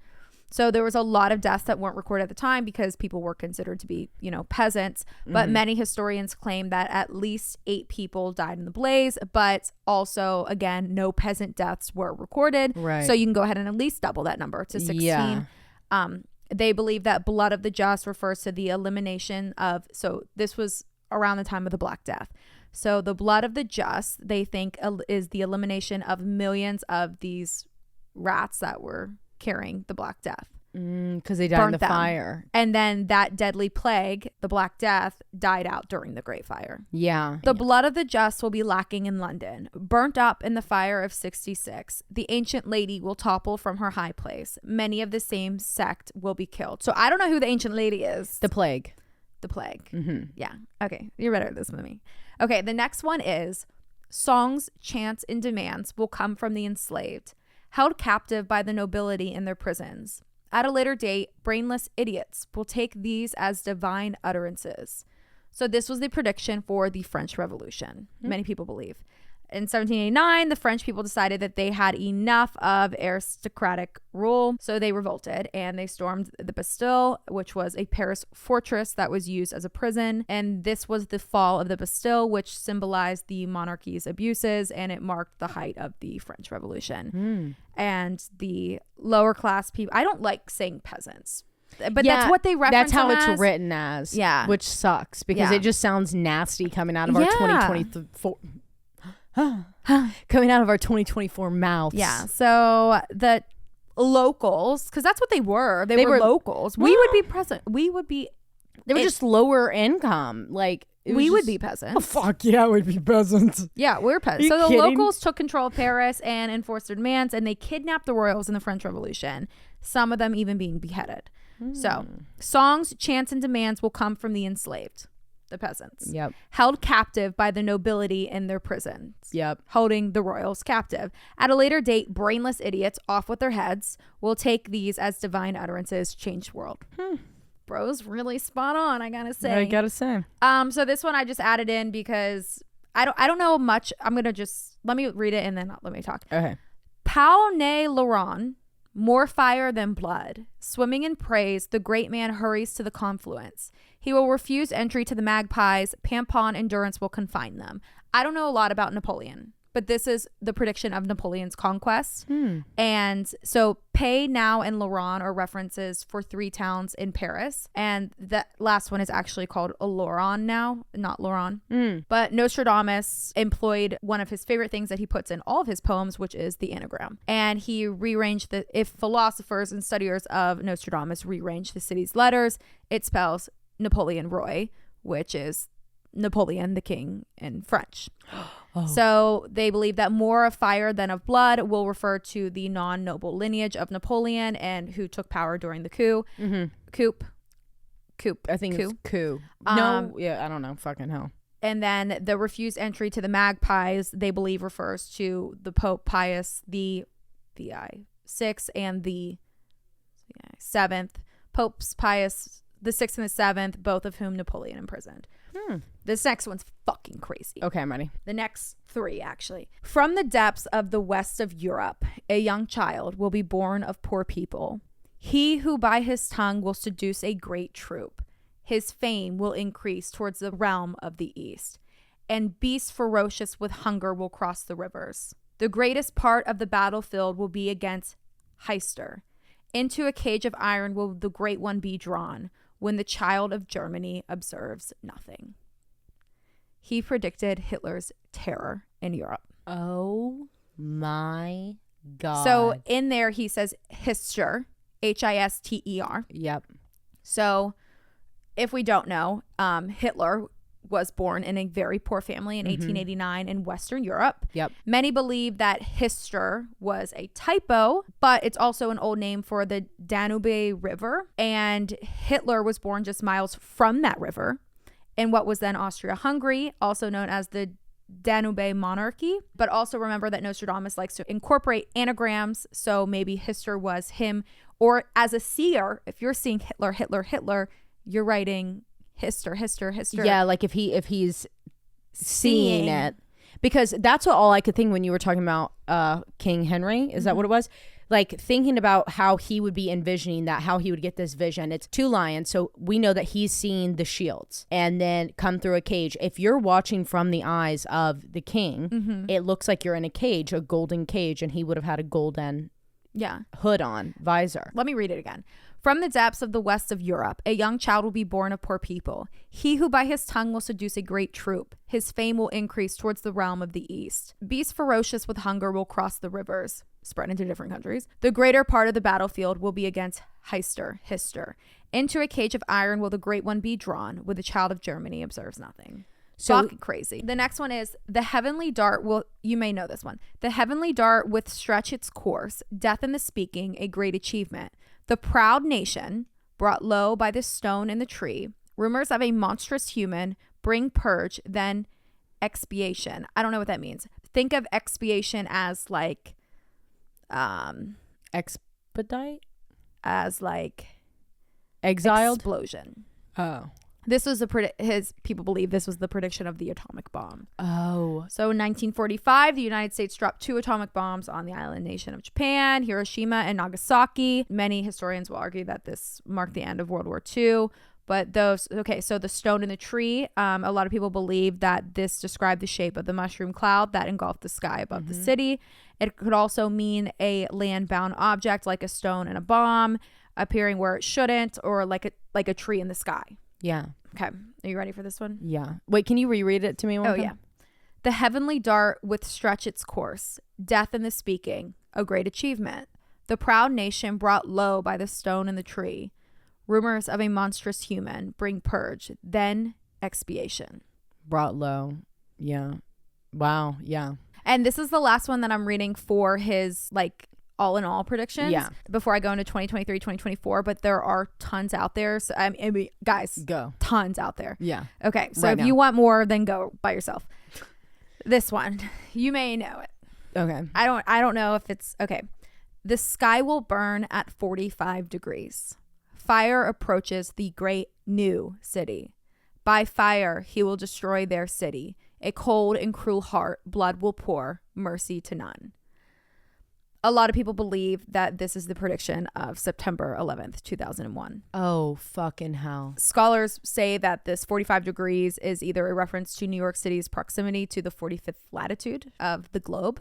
So there was a lot of deaths that weren't recorded at the time because people were considered to be, peasants. But many historians claim that at least 8 people died in the blaze. But also, again, no peasant deaths were recorded. Right. So you can go ahead and at least double that number to 16. Yeah. They believe that blood of the just refers to the elimination of, so this was around the time of the Black Death. So the blood of the just, they think, is the elimination of millions of these rats that were carrying the Black Death. Because they died in the fire. And then that deadly plague, the Black Death, died out during the Great Fire. Yeah. The blood of the just will be lacking in London, burnt up in the fire of 66. The ancient lady will topple from her high place. Many of the same sect will be killed. So I don't know who the ancient lady is. The plague. The plague. Mm-hmm. Yeah. Okay. You're better at this than me. Okay. The next one is songs, chants, and demands will come from the enslaved, held captive by the nobility in their prisons. At a later date, brainless idiots will take these as divine utterances. So this was the prediction for the French Revolution, many people believe. In 1789, the French people decided that they had enough of aristocratic rule, so they revolted and they stormed the Bastille, which was a Paris fortress that was used as a prison. And this was the fall of the Bastille, which symbolized the monarchy's abuses, and it marked the height of the French Revolution. And the lower class people, I don't like saying peasants, but that's what they reference. That's how it's written as. Yeah. Which sucks because it just sounds nasty coming out of our 2024. Coming out of our 2024 mouths. Yeah. So the locals, because that's what they were. They were locals. We would be present. We would be. They were just lower income. Like we would be peasants. Oh, fuck yeah, we'd be peasants. Yeah, we're peasants. So the locals took control of Paris and enforced their demands, and they kidnapped the royals in the French Revolution. Some of them even being beheaded. So songs, chants, and demands will come from the enslaved. The peasants. Yep. Held captive by the nobility in their prisons. Yep. Holding the royals captive. At a later date, brainless idiots off with their heads will take these as divine utterances, change the world. Bro's really spot on, I gotta say. So this one I just added in because I don't know much. I'm gonna just let me read it and then let me talk. Okay. Pau ne Laurent More fire than blood. Swimming in praise, the great man hurries to the confluence. He will refuse entry to the magpies. Pampon endurance will confine them. I don't know a lot about Napoleon, but this is the prediction of Napoleon's conquest. And so Pay, Now, and Laurent are references for 3 towns in Paris. And the last one is actually called Laurent now, not Laurent. But Nostradamus employed one of his favorite things that he puts in all of his poems, which is the anagram. And he rearranged if philosophers and studiers of Nostradamus rearrange the city's letters, it spells Napoleon Roy, which is Napoleon the king in French. So they believe that more of fire than of blood will refer to the non-noble lineage of Napoleon and who took power during the coup. Coup. I think it's coup. No, yeah, I don't know. Fucking hell. And then the refused entry to the magpies, they believe refers to the Pope Pius the VI6 and the 7th. Popes Pius the 6th and the 7th, both of whom Napoleon imprisoned. This next one's fucking crazy. Okay, I'm ready. The next 3, actually. From the depths of the west of Europe, a young child will be born of poor people. He who by his tongue will seduce a great troop. His fame will increase towards the realm of the east. And beasts ferocious with hunger will cross the rivers. The greatest part of the battlefield will be against Heister. Into a cage of iron will the great one be drawn, when the child of Germany observes nothing. He predicted Hitler's terror in Europe. Oh my God. So in there he says Hister, Hister. Yep. So if we don't know, Hitler was born in a very poor family in 1889 in Western Europe. Yep. Many believe that Hister was a typo, but it's also an old name for the Danube River. And Hitler was born just miles from that river in what was then Austria-Hungary, also known as the Danube Monarchy. But also remember that Nostradamus likes to incorporate anagrams. So maybe Hister was him. Or as a seer, if you're seeing Hitler, Hitler, Hitler, you're writing Hister. Yeah, like if he's seeing it, because that's all I could think when you were talking about King Henry. Is that what it was? Like thinking about how he would be envisioning that, how he would get this vision. It's 2 lions, so we know that he's seeing the shields and then come through a cage. If you're watching from the eyes of the king, it looks like you're in a cage, a golden cage, and he would have had a golden hood on, visor. Let me read it again. From the depths of the west of Europe, a young child will be born of poor people. He who by his tongue will seduce a great troop. His fame will increase towards the realm of the east. Beasts ferocious with hunger will cross the rivers, spread into different countries. The greater part of the battlefield will be against Hister. Into a cage of iron will the great one be drawn, where the child of Germany observes nothing. So fucking crazy. The next one is the heavenly dart will, you may know this one. The heavenly dart with stretch its course, death in the speaking, a great achievement. The proud nation, brought low by the stone in the tree, rumors of a monstrous human, bring purge, then expiation. I don't know what that means. Think of expiation as like expedite, as like exiled, explosion. Oh. This was people believe this was the prediction of the atomic bomb. Oh. So in 1945, the United States dropped 2 atomic bombs on the island nation of Japan, Hiroshima and Nagasaki. Many historians will argue that this marked the end of World War II. But so the stone in the tree, a lot of people believe that this described the shape of the mushroom cloud that engulfed the sky above the city. It could also mean a land-bound object like a stone and a bomb appearing where it shouldn't, or like a tree in the sky. Yeah. Okay. Are you ready for this one? Yeah. Wait, can you reread it to me one time? Yeah. The heavenly dart with stretch its course, death in the speaking, a great achievement. The proud nation brought low by the stone and the tree. Rumors of a monstrous human bring purge, then expiation. Brought low. Yeah. Wow. Yeah. And this is the last one that I'm reading for his all in all predictions. Yeah. Before I go into 2023, 2024, but there are tons out there. So I mean, guys, go. Tons out there. Yeah. Okay. So if you want more, then go by yourself. This one, you may know it. Okay. I don't know if it's okay. The sky will burn at 45 degrees. Fire approaches the great new city. By fire, he will destroy their city. A cold and cruel heart, blood will pour, mercy to none. a lot of people believe that this is the prediction of September 11th, 2001. Oh, fucking hell. Scholars say that this 45 degrees is either a reference to New York City's proximity to the 45th latitude of the globe,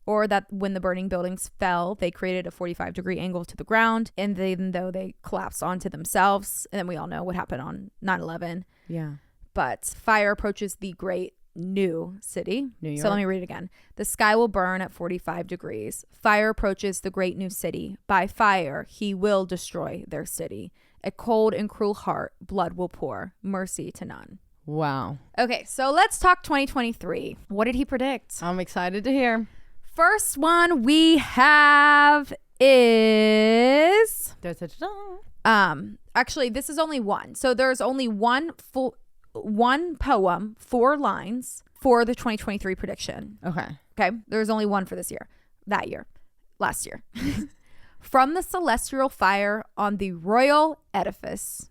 or that when the burning buildings fell, they created a 45-degree angle to the ground, and even though they collapsed onto themselves, and then we all know what happened on 9/11. Yeah. But fire approaches the great new city. New York. So let me read it again. The sky will burn at 45 degrees. Fire approaches the great new city. By fire, he will destroy their city. A cold and cruel heart, blood will pour. Mercy to none. Wow. Okay, so let's talk 2023. What did he predict? I'm excited to hear. First one we have is actually this is only one. So there's only one poem, 4 lines for the 2023 prediction. Okay. There's only one for last year. From the celestial fire on the royal edifice,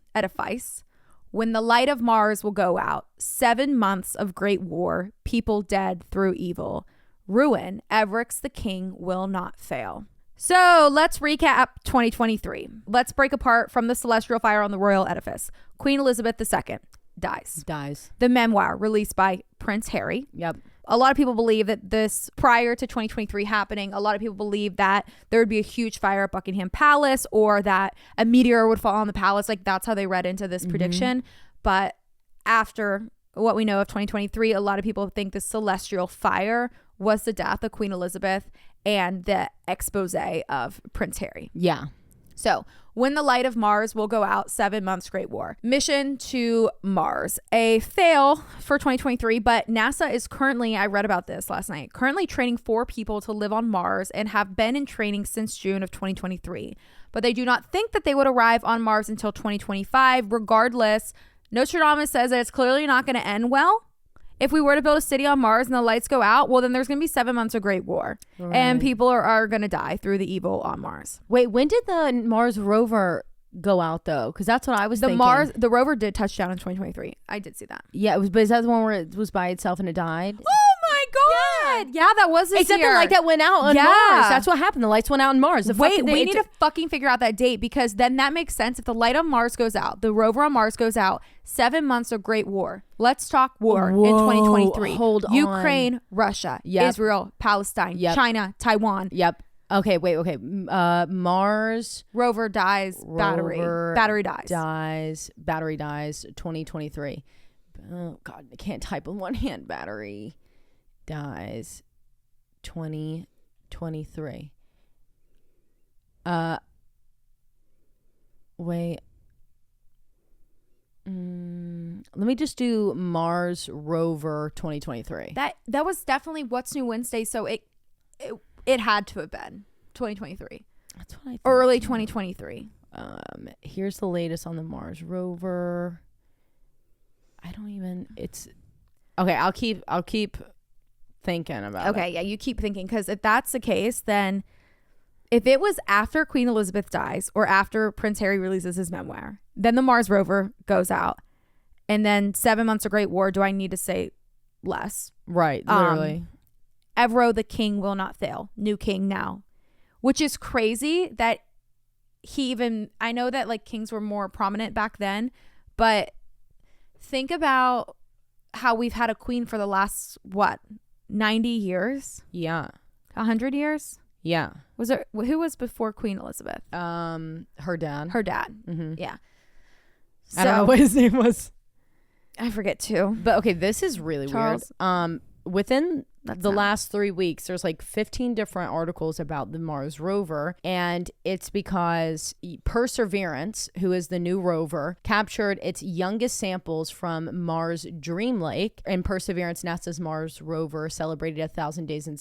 when the light of Mars will go out, 7 months of great war, people dead through evil. Ruin, Everix the king will not fail. So let's recap 2023. Let's break apart from the celestial fire on the royal edifice. Queen Elizabeth II dies. The memoir released by Prince Harry. Yep. A lot of people believe that this, prior to 2023 happening, a lot of people believe that there would be a huge fire at Buckingham Palace, or that a meteor would fall on the palace. Like, that's how they read into this prediction. But after what we know of 2023, a lot of people think the celestial fire was the death of Queen Elizabeth and the expose of Prince Harry. Yeah. So, when the light of Mars will go out, 7 months Great War. Mission to Mars. A fail for 2023, but NASA is currently, I read about this last night, currently training 4 people to live on Mars and have been in training since June of 2023. But they do not think that they would arrive on Mars until 2025. Regardless, Nostradamus says that it's clearly not going to end well. If we were to build a city on Mars and the lights go out, well, then there's going to be 7 months of Great War. Right. And people are going to die through the evil on Mars. Wait, when did the Mars rover go out, though? Because that's what I was thinking. The rover did touch down in 2023. I did see that. Yeah, but is that the one where it was by itself and it died? Oh my God. Yeah, that was this year. Except the light that went out on Mars. That's what happened. The lights went out on Mars. We need to fucking figure out that date, because then that makes sense. If the light on Mars goes out, the rover on Mars goes out, 7 months of Great War. Let's talk war in 2023. Hold on. Ukraine, Russia, Israel, Palestine, China, Taiwan. Yep. Okay, wait, okay. Mars. Rover dies, battery dies. Battery dies, 2023. Oh, God, I can't type with one hand. Battery dies, 2023. Wait. Let me just do Mars rover 2023. That was definitely What's New Wednesday, so it had to have been 2023. That's what I thought. Early 2023. Here's the latest on the Mars rover. It's okay. I'll keep thinking about it. Okay, yeah, you keep thinking, because if that's the case, then if it was after Queen Elizabeth dies or after Prince Harry releases his memoir, then the Mars rover goes out, and then 7 months of Great War. Do I need to say less? Right, literally. Evro the king will not fail. New king now. Which is crazy that I know that like kings were more prominent back then, but think about how we've had a queen for the last, 90 years? Yeah. 100 years? Yeah. Who was before Queen Elizabeth? Her dad. Mm-hmm. Yeah. So, I don't know what his name was. I forget too. But okay, this is really Charles. Weird. Within last 3 weeks, there's like 15 different articles about the Mars rover, and it's because Perseverance, who is the new rover, captured its youngest samples from Mars Dream Lake. And Perseverance, NASA's Mars rover, celebrated 1,000 days of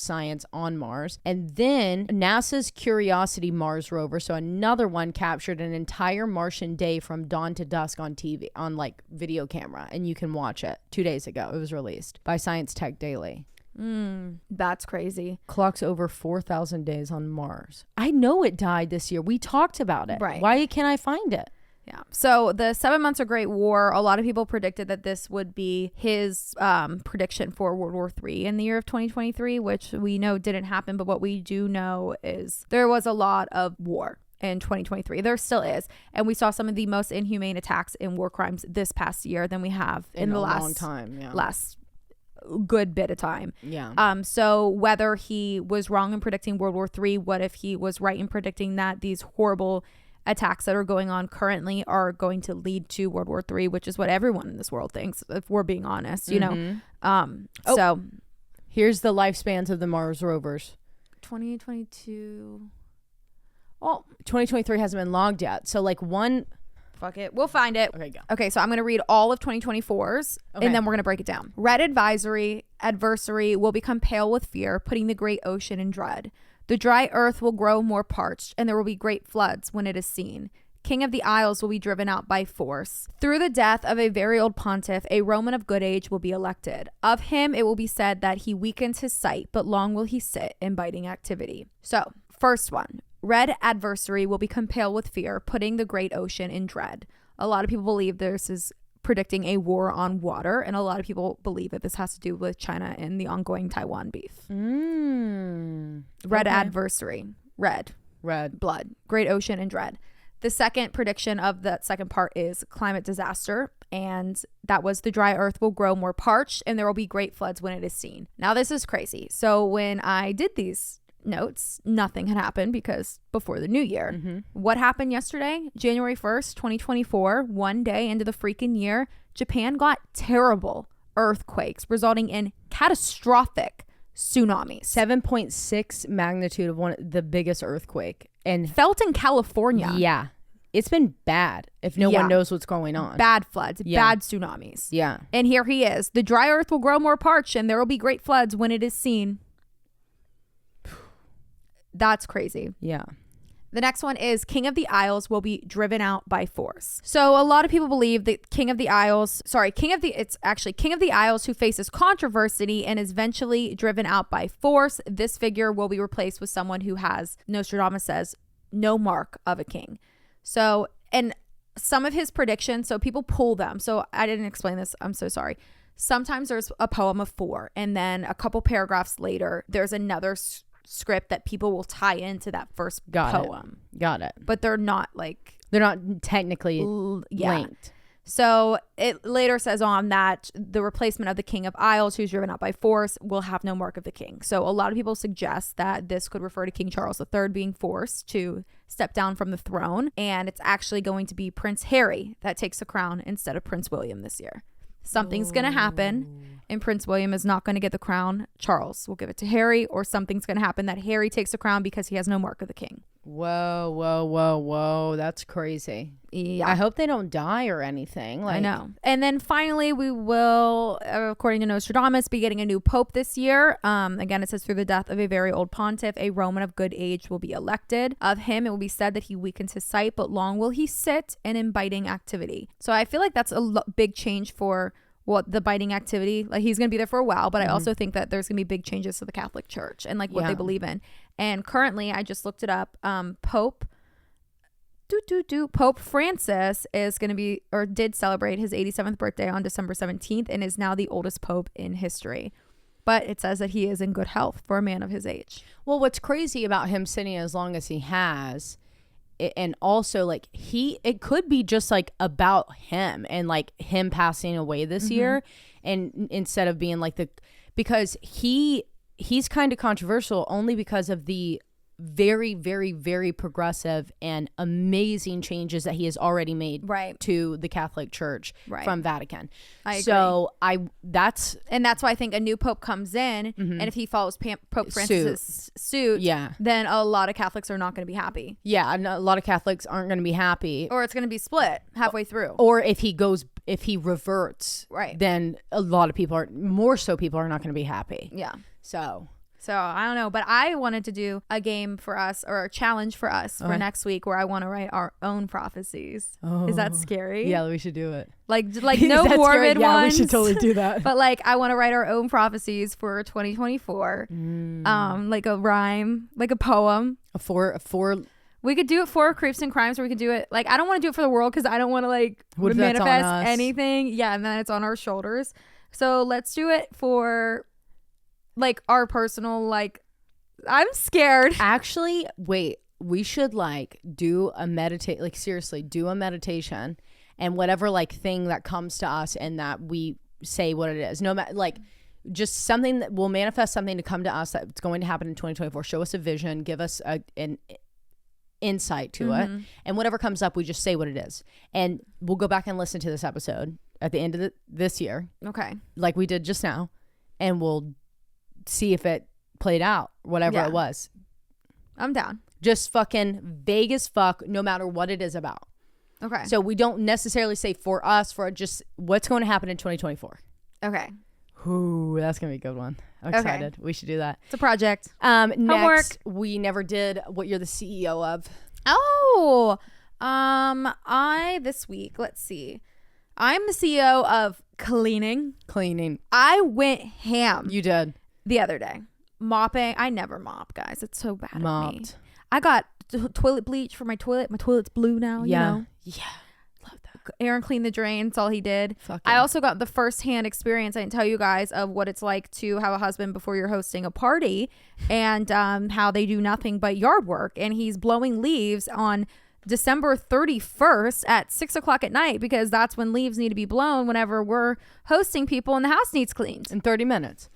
science on Mars. And then NASA's Curiosity Mars rover, so another one, captured an entire Martian day from dawn to dusk on TV, on like video camera, and you can watch it. 2 days ago, it was released by Science Tech Daily. That's crazy. Clocks over 4,000 days on Mars. I know it died this year. We talked about it. Right. Why can't I find it? Yeah. So the 7 months of Great War, a lot of people predicted that this would be his prediction for World War III in the year of 2023, which we know didn't happen. But what we do know is there was a lot of war in 2023. There still is. And we saw some of the most inhumane attacks in war crimes this past year than we have in the long time. Yeah. last good bit of time. Yeah. So whether he was wrong in predicting World War III, what if he was right in predicting that these horrible attacks that are going on currently are going to lead to World War III, which is what everyone in this world thinks, if we're being honest, you know. So here's the lifespans of the Mars rovers. 2022. Well, 2023 hasn't been logged yet. So like fuck it, we'll find it. Okay, go. Okay, so I'm going to read all of 2024's and then we're going to break it down. Red adversary will become pale with fear, putting the great ocean in dread. The dry earth will grow more parched, and there will be great floods when it is seen. King of the Isles will be driven out by force. Through the death of a very old pontiff, a Roman of good age will be elected. Of him it will be said that he weakens his sight, but long will he sit in biting activity. So, first one. Red adversary will become pale with fear, putting the great ocean in dread. A lot of people believe this is predicting a war on water, and a lot of people believe that this has to do with China and the ongoing Taiwan beef. Red adversary. Red. Blood. Great ocean and dread. The second prediction of that second part is climate disaster, and that was the dry earth will grow more parched, and there will be great floods when it is seen. Now, this is crazy. So when I did these notes, nothing had happened because before the new year. What happened yesterday? January 1st, 2024, one day into the freaking year, Japan got terrible earthquakes resulting in catastrophic tsunamis. 7.6 magnitude of the biggest earthquake, and felt in California. Yeah. It's been bad if no one knows what's going on. Bad floods, bad tsunamis. Yeah. And here he is. The dry earth will grow more parched, and there will be great floods when it is seen. That's crazy. Yeah. The next one is King of the Isles will be driven out by force. So a lot of people believe that King of the Isles who faces controversy and is eventually driven out by force. This figure will be replaced with someone who has, Nostradamus says, no mark of a king. So, and some of his predictions, so people pull them. So I didn't explain this. I'm so sorry. Sometimes there's a poem of 4, and then a couple paragraphs later, there's another script that people will tie into that first poem. Got it. But they're not technically linked. So it later says on that the replacement of the King of Isles, who's driven out by force, will have no mark of the king. So a lot of people suggest that this could refer to King Charles III being forced to step down from the throne. And it's actually going to be Prince Harry that takes the crown instead of Prince William this year. Something's going to happen, and Prince William is not going to get the crown. Charles will give it to Harry, or something's going to happen that Harry takes the crown because he has no mark of the king. Whoa. That's crazy. Yeah. I hope they don't die or anything. I know. And then finally, we will, according to Nostradamus, be getting a new pope this year. Again, it says through the death of a very old pontiff, a Roman of good age will be elected. Of him, it will be said that he weakens his sight, but long will he sit and in biting activity. So I feel like that's a big change for the biting activity. Like, he's going to be there for a while, but I also think that there's going to be big changes to the Catholic Church and like what they believe in. And currently, I just looked it up. Pope Francis is going to be, or did celebrate his 87th birthday on December 17th and is now the oldest pope in history. But it says that he is in good health for a man of his age. Well, what's crazy about him sitting as long as he has, and also like it could be just like about him and like him passing away this year, and instead of being like because he's kind of controversial only because of the very, very, very progressive and amazing changes that he has already made to the Catholic Church from Vatican. I agree. So that's why I think a new pope comes in, and if he follows Pope Francis's suit, then a lot of Catholics are not going to be happy. Yeah, a lot of Catholics aren't going to be happy, or it's going to be split halfway through. Or if he reverts, then a lot of people are not going to be happy. Yeah. So I don't know, but I wanted to do a game for us, or a challenge for us for next week, where I want to write our own prophecies. Is that scary? Yeah, we should do it. Like no morbid ones. Yeah, we should totally do that. But like, I want to write our own prophecies for 2024. Like a rhyme, like a poem. A four We could do it for Creeps and Crimes, or we could do it like, I don't want to do it for the world because I don't want to like manifest anything. Yeah, and then it's on our shoulders. So let's do it for like our personal, like, I'm scared. Actually, wait, we should like do a meditate, like seriously, do a meditation, and whatever like thing that comes to us and that we say what it is. No matter like just something that will manifest something to come to us that's going to happen in 2024. Show us a vision, give us an insight to it, and whatever comes up, we just say what it is, and we'll go back and listen to this episode at the end of this year, okay, like we did just now, and we'll see if it played out, whatever it was. I'm down. Just fucking vague as fuck, no matter what it is about. Okay, so we don't necessarily say for us, for just what's going to happen in 2024. Okay. Ooh, that's gonna be a good one. I'm excited. We should do that. It's a project. Next, homework. We never did what you're the CEO of. Oh, this week, let's see. I'm the CEO of cleaning. I went ham. You did. The other day. Mopping. I never mop, guys. It's so bad Mopped. at me. I got toilet bleach for my toilet. My toilet's blue now, you know? Yeah. Love that. Aaron cleaned the drain. That's all he did. Fucking. I also got the first-hand experience, I didn't tell you guys, of what it's like to have a husband before you're hosting a party, and how they do nothing but yard work. And he's blowing leaves on December 31st at 6 o'clock at night, because that's when leaves need to be blown whenever we're hosting people and the house needs cleaned. In 30 minutes.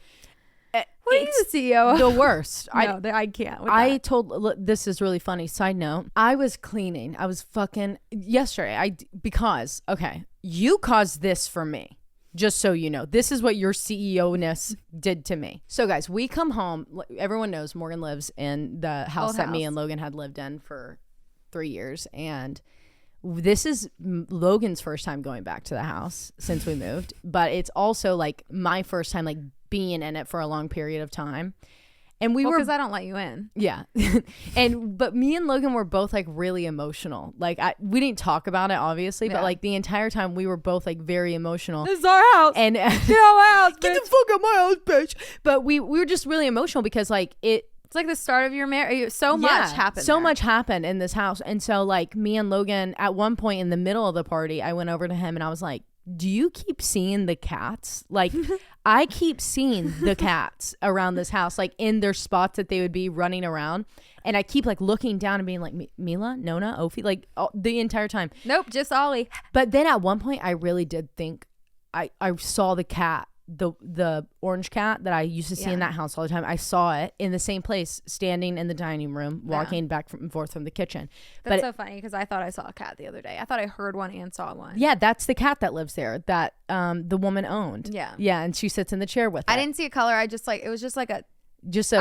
What are you the CEO? The worst. No, I can't. Look, this is really funny. Side note, I was cleaning. I was fucking yesterday. Because you caused this for me. Just so you know, this is what your CEO-ness did to me. So guys, we come home. Everyone knows Morgan lives in the house that me and Logan had lived in for 3 years, and this is Logan's first time going back to the house since we moved, but it's also like my first time like being in it for a long period of time. And we were, because I don't let you in. Yeah. But me and Logan were both like really emotional. Like we didn't talk about it obviously, but like the entire time we were both like very emotional. This is our house. And get out of my house, bitch. Get the fuck out of my house, bitch. But we were just really emotional because like it's like the start of your marriage. So much happened. So much happened in this house. And so like me and Logan, at one point in the middle of the party, I went over to him and I was like, do you keep seeing the cats? Like I keep seeing the cats around this house, like in their spots that they would be running around. And I keep like looking down and being like, Mila, Nona, Ophi, like the entire time. Nope, just Ollie. But then at one point I really did think I saw the cat, the orange cat that I used to see in that house all the time. I saw it in the same place, standing in the dining room, walking back and forth from the kitchen. That's so funny, because I thought I saw a cat the other day. I thought I heard one and saw one. Yeah, that's the cat that lives there that the woman owned. Yeah, and she sits in the chair with it. I didn't see a color. I just like, it was just like I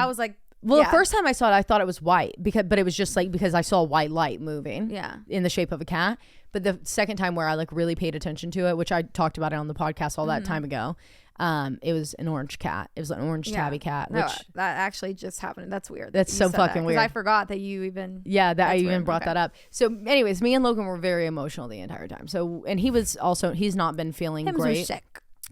was like, the first time I saw it, I thought it was white, but it was just like because I saw white light moving in the shape of a cat. But the second time where I like really paid attention to it, which I talked about it on the podcast all that time ago, it was an orange cat. It was an orange tabby cat. Which that actually just happened. That's weird. That's so fucking weird. Because I forgot that you even. Yeah, that I even brought that up. So, anyways, me and Logan were very emotional the entire time. So, and he's not been feeling great. Sick.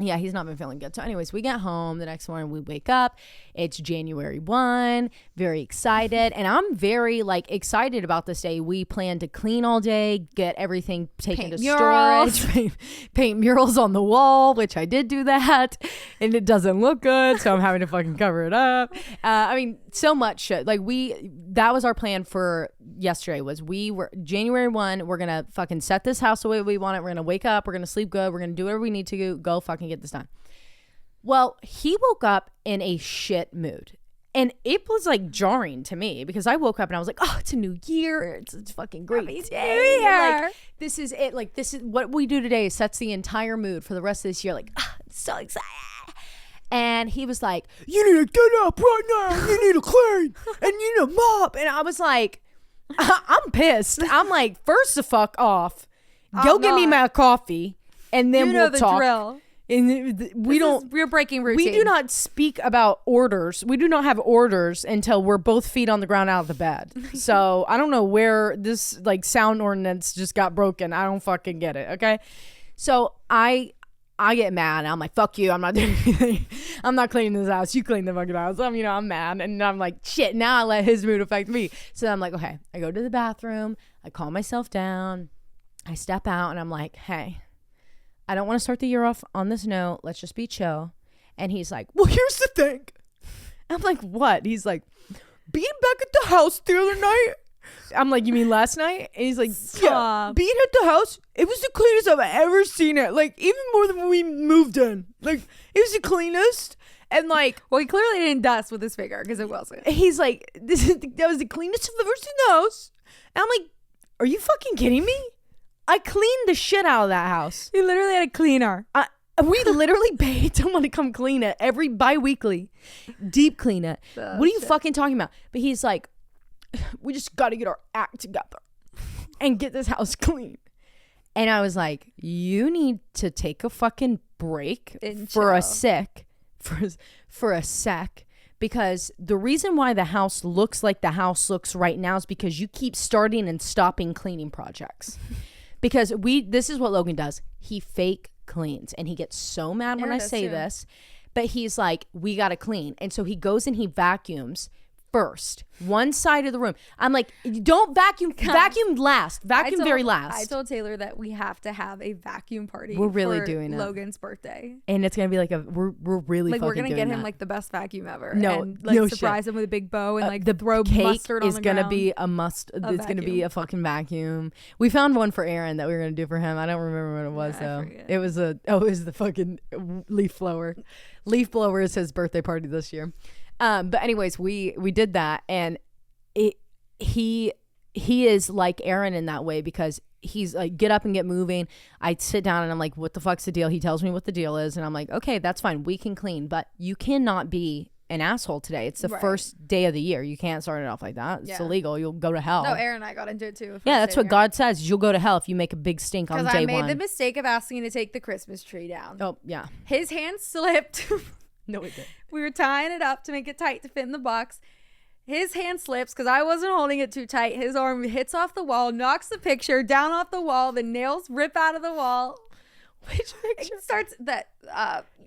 Yeah, he's not been feeling good. So anyways, we get home the next morning, we wake up, it's January 1, very excited. And I'm very like excited about this day. We plan to clean all day, get everything taken to storage, paint murals on the wall, which I did do that, and it doesn't look good. So I'm having to fucking cover it up. I mean, so much shit. Like that was our plan for yesterday, was we were January 1, we're going to fucking set this house the way we want it. We're going to wake up, we're going to sleep good, we're going to do whatever we need to go fucking get this done. Well, he woke up in a shit mood, and it was like jarring to me, because I woke up and I was like, oh, it's a new year, it's a fucking great day, like this is it, like this is what we do today, sets the entire mood for the rest of this year. Like, so excited. And he was like, you need to get up right now, you need to clean, and you need to mop. And I was like, I'm pissed. I'm like, first the fuck off, go get me my coffee, and then we'll talk. Drill. And we're breaking routine. We do not speak about orders. We do not have orders until we're both feet on the ground out of the bed. So I don't know where this like sound ordinance just got broken. I don't fucking get it. Okay. So I I get mad. And I'm like, fuck you. I'm not doing anything. I'm not cleaning this house. You clean the fucking house. I'm mad. And I'm like, shit, now I let his mood affect me. So I'm like, okay, I go to the bathroom. I calm myself down. I step out and I'm like, hey, I don't want to start the year off on this note. Let's just be chill. And he's like, well, here's the thing. I'm like, what? He's like, being back at the house the other night. I'm like, you mean last night? And he's like, yeah, being at the house, it was the cleanest I've ever seen it. Like, even more than when we moved in. Like, it was the cleanest. And like, well, he clearly didn't dust with his finger because it wasn't. He's like, that was the cleanest I've ever seen the house. And I'm like, are you fucking kidding me? I cleaned the shit out of that house. You literally had a cleaner. We literally paid someone to come clean it every bi-weekly. Deep clean it. What are you fucking talking about? But he's like, we just got to get our act together and get this house clean. And I was like, you need to take a fucking break for a sec, because the reason why the house looks like the house looks right now is because you keep starting and stopping cleaning projects. Because this is what Logan does. He fake cleans and he gets so mad when I say this, but he's like, we got to clean. And so he goes and he vacuums first one side of the room. I'm like, don't vacuum last, very last. I told Taylor that we have to have a vacuum party. We're really for doing Logan's birthday, and it's gonna be like we're really like fucking we're gonna get him that. like the best vacuum ever. No, and, like, no surprise shit. him with a big bow and like the throw cake mustard on is the gonna ground. be it's gonna be a fucking vacuum. We found one for Aaron that we were gonna do for him. I don't remember what it was though. It was the fucking leaf blower. Leaf blower is his birthday party this year. But anyways, we did that, and he is like Aaron in that way, because he's like, get up and get moving. I sit down and I'm like, what the fuck's the deal? He tells me what the deal is, and I'm like, okay, that's fine. We can clean, but you cannot be an asshole today. It's the first day of the year. You can't start it off like that. It's illegal. You'll go to hell. No, Aaron and I got into it too. Yeah, that's what God says. You'll go to hell if you make a big stink on day one. Because I made the mistake of asking to take the Christmas tree down. Oh, yeah. His hand slipped. No, it didn't. We were tying it up to make it tight to fit in the box. His hand slips because I wasn't holding it too tight. His arm hits off the wall, knocks the picture down off the wall. The nails rip out of the wall. Which picture? It starts that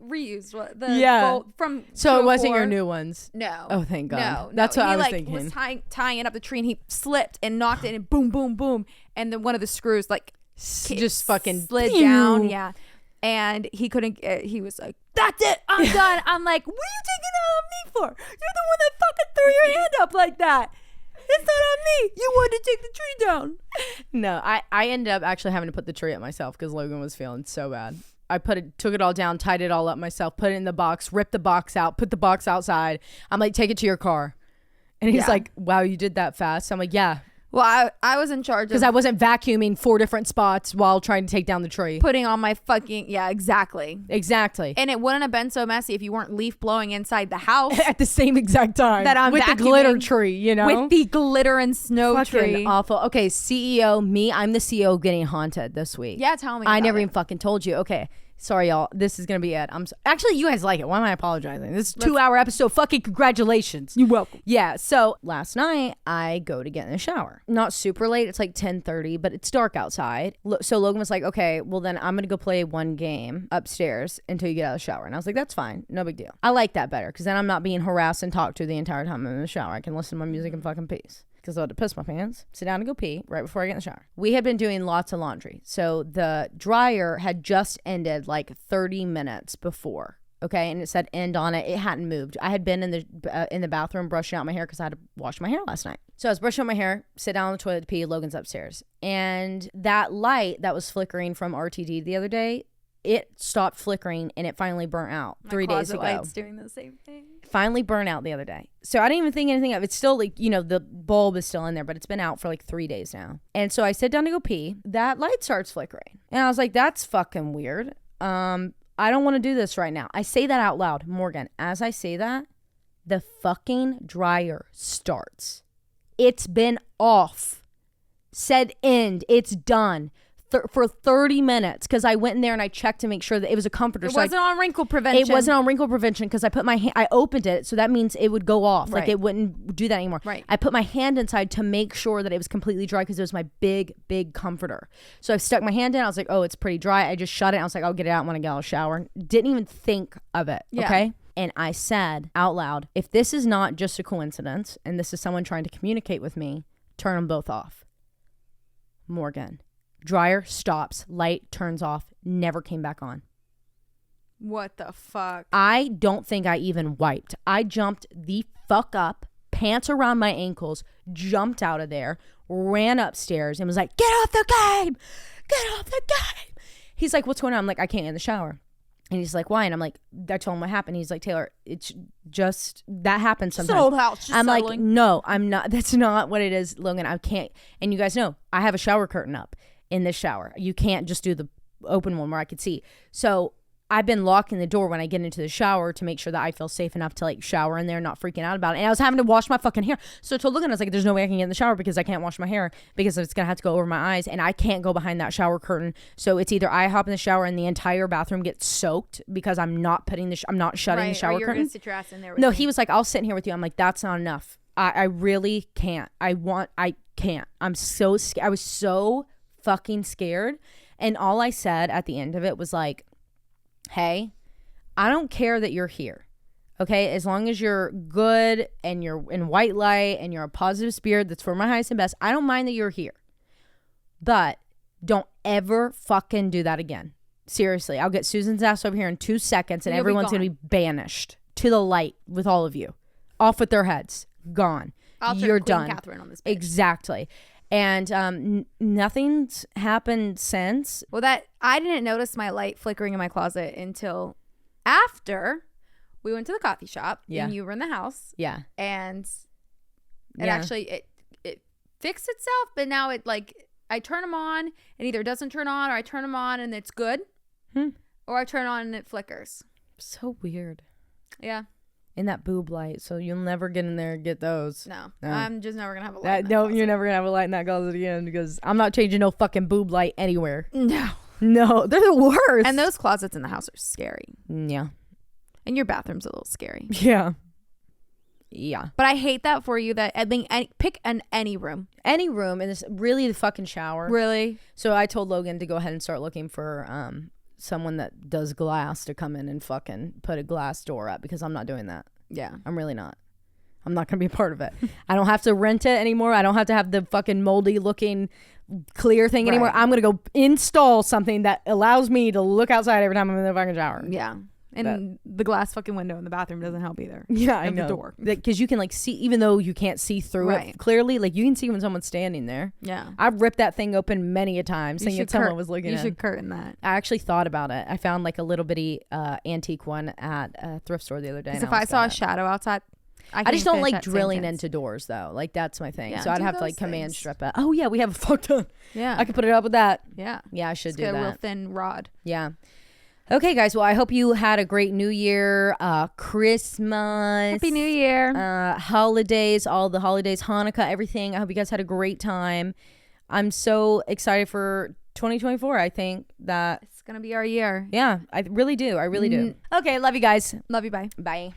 reused. Bolt from so it wasn't your new ones. No. Oh, thank God. No, that's what I was thinking. He was tying up the tree, and he slipped and knocked it, and boom, boom, boom, and then one of the screws just fucking slid down. Yeah. And he couldn't, he was like, that's it, I'm done. I'm like, what are you taking it on me for? You're the one that fucking threw your hand up like that. It's not on me. You wanted to take the tree down. No, I ended up actually having to put the tree up myself because Logan was feeling so bad. I took it all down, tied it all up myself, put it in the box, ripped the box out, put the box outside. I'm like, take it to your car. And he's like, wow, you did that fast? I'm like, yeah. Well, I was in charge because I wasn't vacuuming 4 different spots while trying to take down the tree. Putting on my fucking, exactly. And it wouldn't have been so messy if you weren't leaf blowing inside the house at the same exact time that I'm with the glitter tree, you know, with the glitter and snow fucking tree. Awful. Okay, CEO, I'm the CEO getting haunted this week. Yeah, tell me. I never even fucking told you. Okay. Sorry, y'all. This is going to be it. Actually, you guys like it. Why am I apologizing? This is a 2-hour episode. Fucking congratulations. You're welcome. Yeah. So last night, I go to get in the shower. Not super late. It's like 10:30, but it's dark outside. So Logan was like, okay, well then I'm going to go play one game upstairs until you get out of the shower. And I was like, that's fine. No big deal. I like that better because then I'm not being harassed and talked to the entire time I'm in the shower. I can listen to my music in fucking peace. Because I had to piss my pants, sit down and go pee right before I get in the shower. We had been doing lots of laundry. So the dryer had just ended like 30 minutes before. Okay. And it said end on it. It hadn't moved. I had been in the bathroom brushing out my hair because I had to wash my hair last night. So I was brushing out my hair, sit down on the toilet to pee. Logan's upstairs. And that light that was flickering from RTD the other day, it stopped flickering and it finally burnt out 3 days ago. My closet light's doing the same thing. Finally burnt out the other day. So I didn't even think anything of it. It's still like, the bulb is still in there, but it's been out for like 3 days now. And so I sit down to go pee. That light starts flickering. And I was like, that's fucking weird. I don't want to do this right now. I say that out loud. Morgan, as I say that, the fucking dryer starts. It's been off. Said end. It's done. for 30 minutes because I went in there and I checked to make sure that it was a comforter. It wasn't on wrinkle prevention. It wasn't on wrinkle prevention because I put my I opened it, so that means it would go off. Like it wouldn't do that anymore. Right. I put my hand inside to make sure that it was completely dry because it was my big comforter. So I stuck my hand in. I was like, oh, it's pretty dry. I just shut it. I was like, I'll get it out when I get out of the shower. Didn't even think of it. Yeah. Okay. And I said out loud, if this is not just a coincidence and this is someone trying to communicate with me, turn them both off. Morgan. Dryer stops, light turns off, never came back on. What the fuck? I don't think I even wiped. I jumped the fuck up, pants around my ankles, jumped out of there, ran upstairs and was like, get off the game! Get off the game! He's like, what's going on? I'm like, I can't get in the shower. And he's like, why? And I'm like, I told him what happened. He's like, Taylor, it's just, that happens sometimes. It's an old house. Just I'm settling. like, no, I'm not. That's not what it is, Logan. I can't. And you guys know, I have a shower curtain up in this shower. You can't just do the open one where I could see. So I've been locking the door when I get into the shower to make sure that I feel safe enough to like shower in there, not freaking out about it. And I was having to wash my fucking hair. So I told Logan, I was like, there's no way I can get in the shower because I can't wash my hair because it's going to have to go over my eyes and I can't go behind that shower curtain. So it's either I hop in the shower and the entire bathroom gets soaked because I'm not putting I'm not shutting the shower or you're curtain. Gonna sit your ass in there with no, me. he was like, I'll sit in here with you. I'm like, that's not enough. I really can't. I can't. I'm so scared. I was so fucking scared. And all I said at the end of it was like, hey, I don't care that you're here. Okay, as long as you're good and you're in white light and you're a positive spirit that's for my highest and best, I don't mind that you're here. But don't ever fucking do that again. Seriously, I'll get Susan's ass over here in 2 seconds and everyone's going to be banished to the light with all of you. Off with their heads. Gone. You're done. Catherine on this bitch. Exactly. And nothing's happened since. Well, that I didn't notice my light flickering in my closet until after we went to the coffee shop and you were in the house. Yeah. And it actually it fixed itself, but now it like I turn them on and either it doesn't turn on or I turn them on and it's good. Or I turn on and it flickers. So weird. Yeah. In that boob light, so you'll never get in there and get those. No. I'm just never gonna have a light. No, you're never gonna have a light in that closet again because I'm not changing no fucking boob light anywhere. No, they're the worst. And those closets in the house are scary. Yeah. And your bathroom's a little scary. Yeah. But I hate that for you. That I think pick any room, and this really the fucking shower. Really. So I told Logan to go ahead and start looking for someone that does glass to come in and fucking put a glass door up because I'm not doing that. Yeah. I'm really not. I'm not going to be a part of it. I don't have to rent it anymore. I don't have to have the fucking moldy looking clear thing anymore. I'm going to go install something that allows me to look outside every time I'm in the fucking shower. Yeah. And the glass fucking window in the bathroom doesn't help either. Yeah, I know. The door. Because you can like see, even though you can't see through it clearly, like you can see when someone's standing there. Yeah. I've ripped that thing open many a time thinking someone was looking at it. You should curtain that. I actually thought about it. I found like a little bitty antique one at a thrift store the other day. Because if I saw a shadow outside, I just don't like drilling into doors though. Like that's my thing. So I'd have to like command strip it. Oh yeah, we have a fuck ton. Yeah. I could put it up with that. Yeah. Yeah, I should do that. that. A real thin rod. Yeah. Okay, guys. Well, I hope you had a great New Year, Christmas. Happy New Year. Holidays, all the holidays, Hanukkah, everything. I hope you guys had a great time. I'm so excited for 2024. I think that it's going to be our year. Yeah, I really do. I really do. Okay, love you guys. Love you. Bye. Bye.